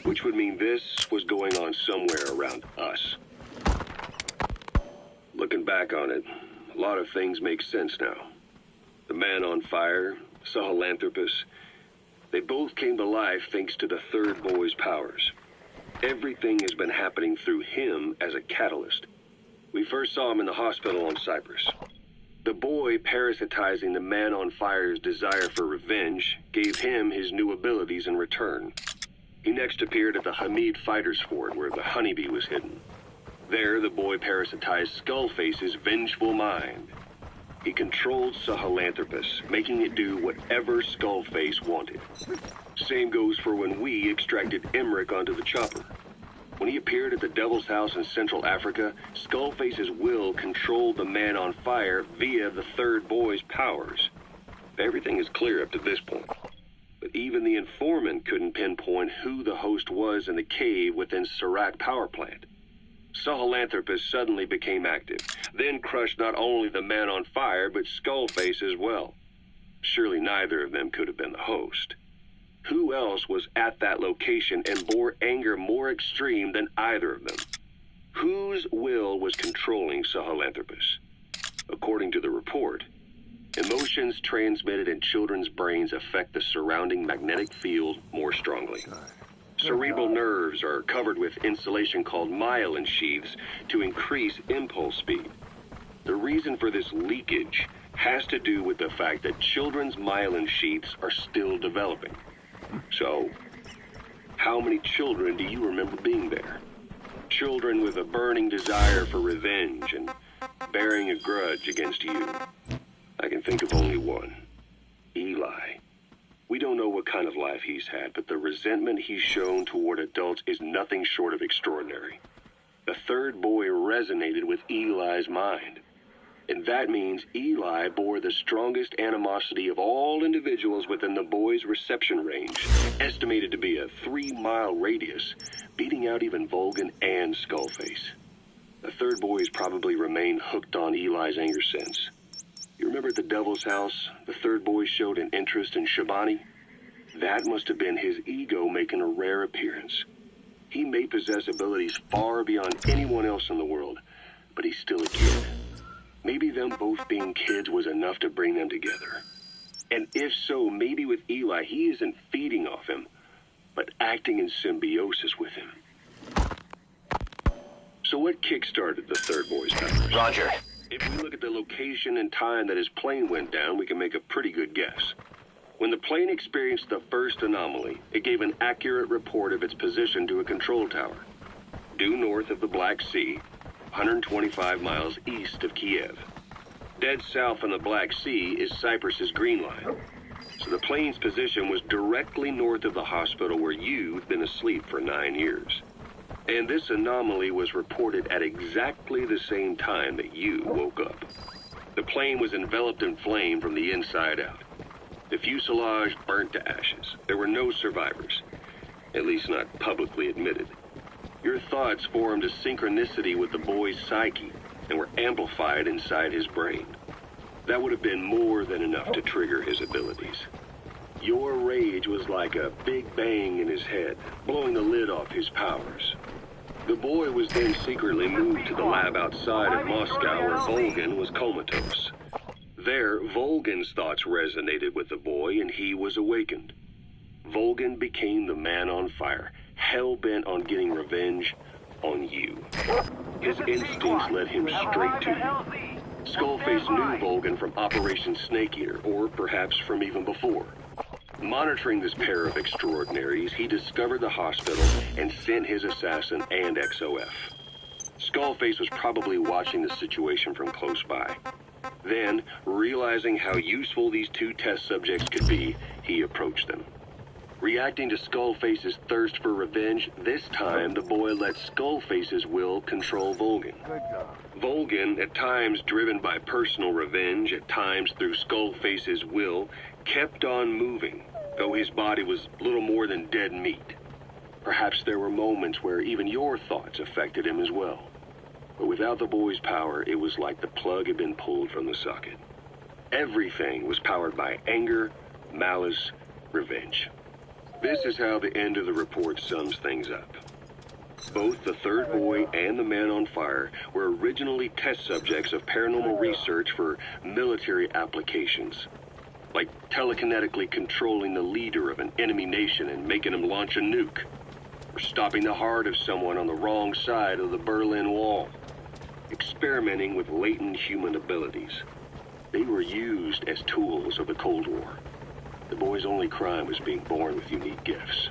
which would mean this was going on somewhere around us. Looking back on it, a lot of things make sense now. The man on fire, Sahelanthropus, they both came to life thanks to the third boy's powers. Everything has been happening through him as a catalyst. We first saw him in the hospital on Cyprus. The boy parasitizing the man on fire's desire for revenge gave him his new abilities in return. He next appeared at the Hamid Fighters Fort where the honeybee was hidden. There, the boy parasitized Skullface's vengeful mind. He controlled Sahelanthropus, making it do whatever Skullface wanted. Same goes for when we extracted Emmerich onto the chopper. When he appeared at the Devil's House in Central Africa, Skullface's will controlled the man on fire via the third boy's powers. Everything is clear up to this point. But even the informant couldn't pinpoint who the host was in the cave within Serac power plant. Sahelanthropus suddenly became active, then crushed not only the man on fire, but Skullface as well. Surely neither of them could have been the host. Who else was at that location and bore anger more extreme than either of them? Whose will was controlling Sahelanthropus? According to the report, emotions transmitted in children's brains affect the surrounding magnetic field more strongly. Cerebral nerves are covered with insulation called myelin sheaths to increase impulse speed. The reason for this leakage has to do with the fact that children's myelin sheaths are still developing. So, how many children do you remember being there? Children with a burning desire for revenge and bearing a grudge against you. I can think of only one. Eli. We don't know what kind of life he's had, but the resentment he's shown toward adults is nothing short of extraordinary. The third boy resonated with Eli's mind. And that means Eli bore the strongest animosity of all individuals within the boy's reception range, estimated to be a 3-mile radius, beating out even Volgan and Skullface. The third boy has probably remained hooked on Eli's anger since. You remember at the Devil's House, the third boy showed an interest in Shabani? That must have been his ego making a rare appearance. He may possess abilities far beyond anyone else in the world, but he's still a kid. Maybe them both being kids was enough to bring them together. And if so, maybe with Eli, he isn't feeding off him, but acting in symbiosis with him. So what kick-started the third boy's powers? Roger. If we look at the location and time that his plane went down, we can make a pretty good guess. When the plane experienced the first anomaly, it gave an accurate report of its position to a control tower, due north of the Black Sea, 125 miles east of Kiev. Dead south on the Black Sea is Cyprus's Green Line. So the plane's position was directly north of the hospital where you've been asleep for 9 years. And this anomaly was reported at exactly the same time that you woke up. The plane was enveloped in flame from the inside out. The fuselage burnt to ashes. There were no survivors, at least not publicly admitted. Your thoughts formed a synchronicity with the boy's psyche and were amplified inside his brain. That would have been more than enough to trigger his abilities. Your rage was like a big bang in his head, blowing the lid off his powers. The boy was then secretly moved to the lab outside of Moscow where Volgan was comatose. There, Volgan's thoughts resonated with the boy and he was awakened. Volgan became the man on fire, hell-bent on getting revenge on you. His instincts led him straight to you. Skullface knew Volgan from Operation Snake Eater, or perhaps from even before. Monitoring this pair of extraordinaries, he discovered the hospital and sent his assassin and XOF. Skullface was probably watching the situation from close by. Then, realizing how useful these two test subjects could be, he approached them. Reacting to Skullface's thirst for revenge, this time the boy let Skullface's will control Volgan. Volgan, at times driven by personal revenge, at times through Skullface's will, kept on moving, though his body was little more than dead meat. Perhaps there were moments where even your thoughts affected him as well. But without the boy's power, it was like the plug had been pulled from the socket. Everything was powered by anger, malice, revenge. This is how the end of the report sums things up. Both the third boy and the man on fire were originally test subjects of paranormal research for military applications, like telekinetically controlling the leader of an enemy nation and making him launch a nuke, or stopping the heart of someone on the wrong side of the Berlin Wall, experimenting with latent human abilities. They were used as tools of the Cold War. The boy's only crime was being born with unique gifts.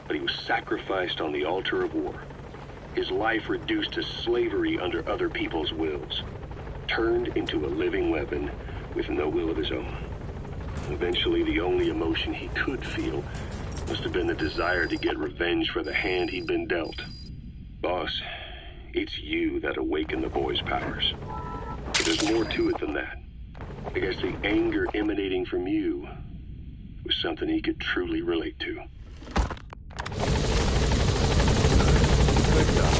But he was sacrificed on the altar of war. His life reduced to slavery under other people's wills. Turned into a living weapon with no will of his own. Eventually, the only emotion he could feel must have been the desire to get revenge for the hand he'd been dealt. Boss, it's you that awakened the boy's powers. But there's more to it than that. I guess the anger emanating from you was something he could truly relate to. Good job.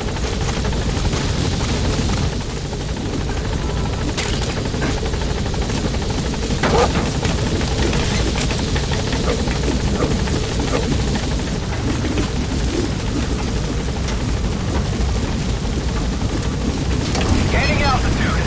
Gaining altitude.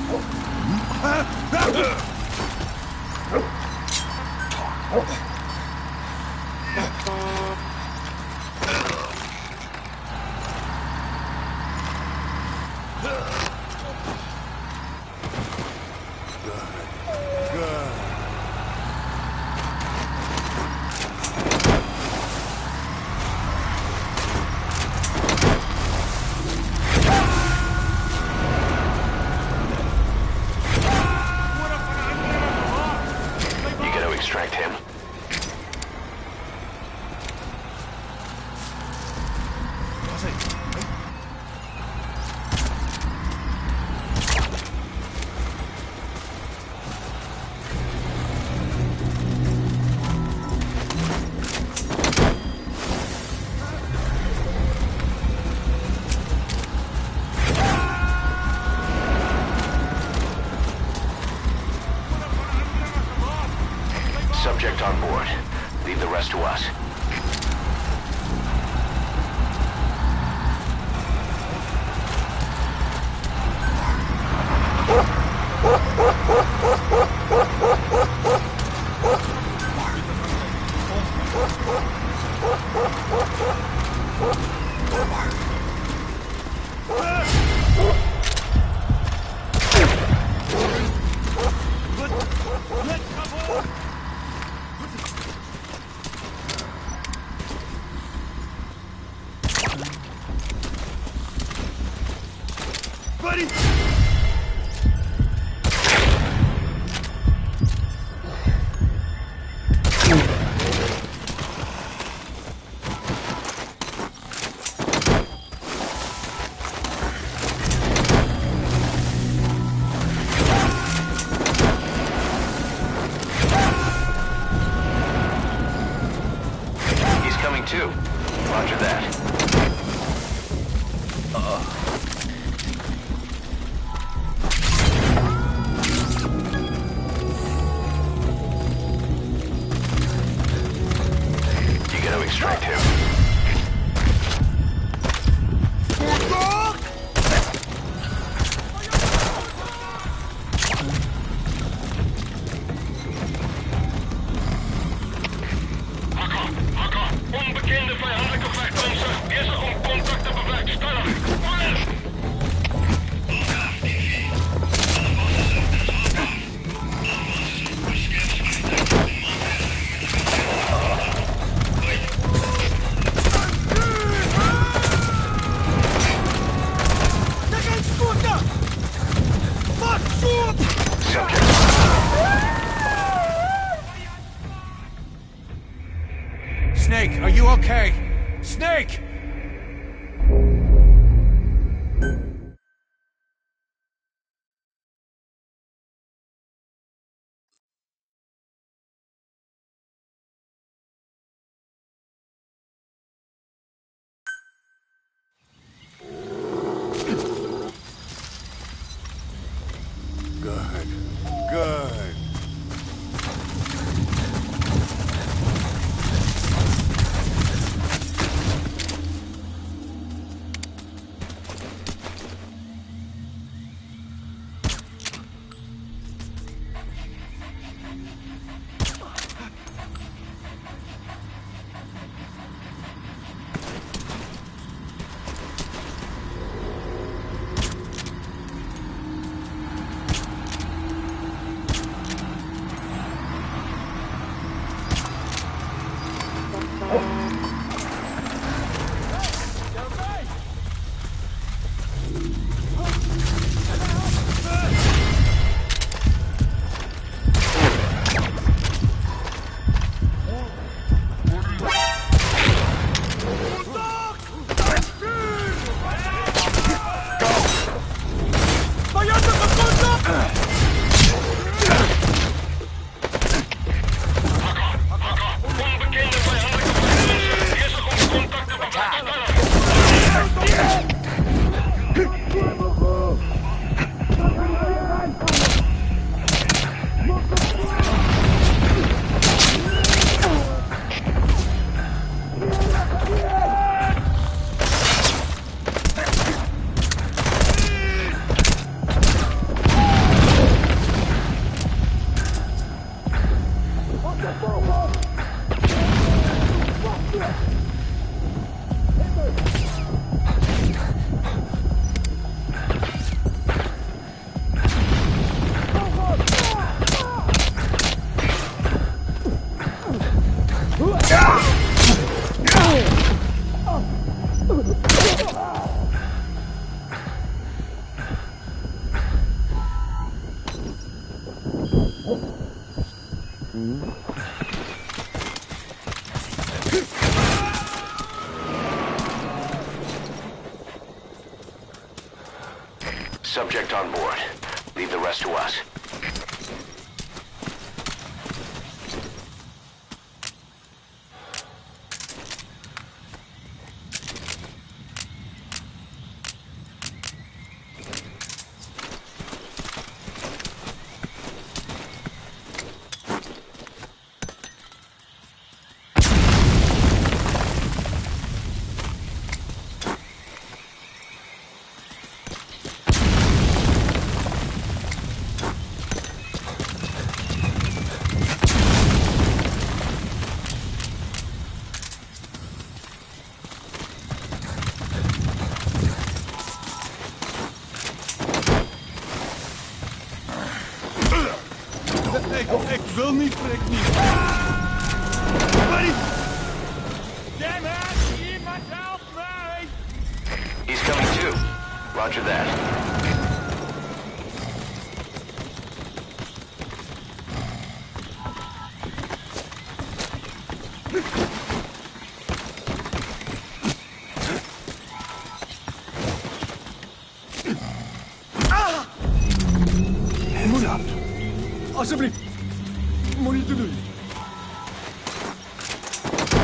You gotta extract him. Subject on board. Leave the rest to us. Buddy! He's coming too. Roger that. You gotta extract him. Onbekende vijandelijke vliegtuigen. Bezig om contact te bewerkstelligen. Vooruit! Subject. Snake, are you okay? Snake! Good. Good. Subject on board. Leave the rest to us. Ik wil niet, Rick, niet. Buddy! Damn it! Iemand help me! He's coming too. Roger that. Moeder! Alsjeblieft! Moet je te doen.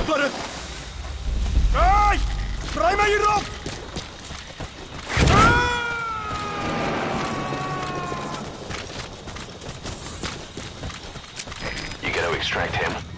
Verder! Hey! Draai mij hierop! You gotta extract him.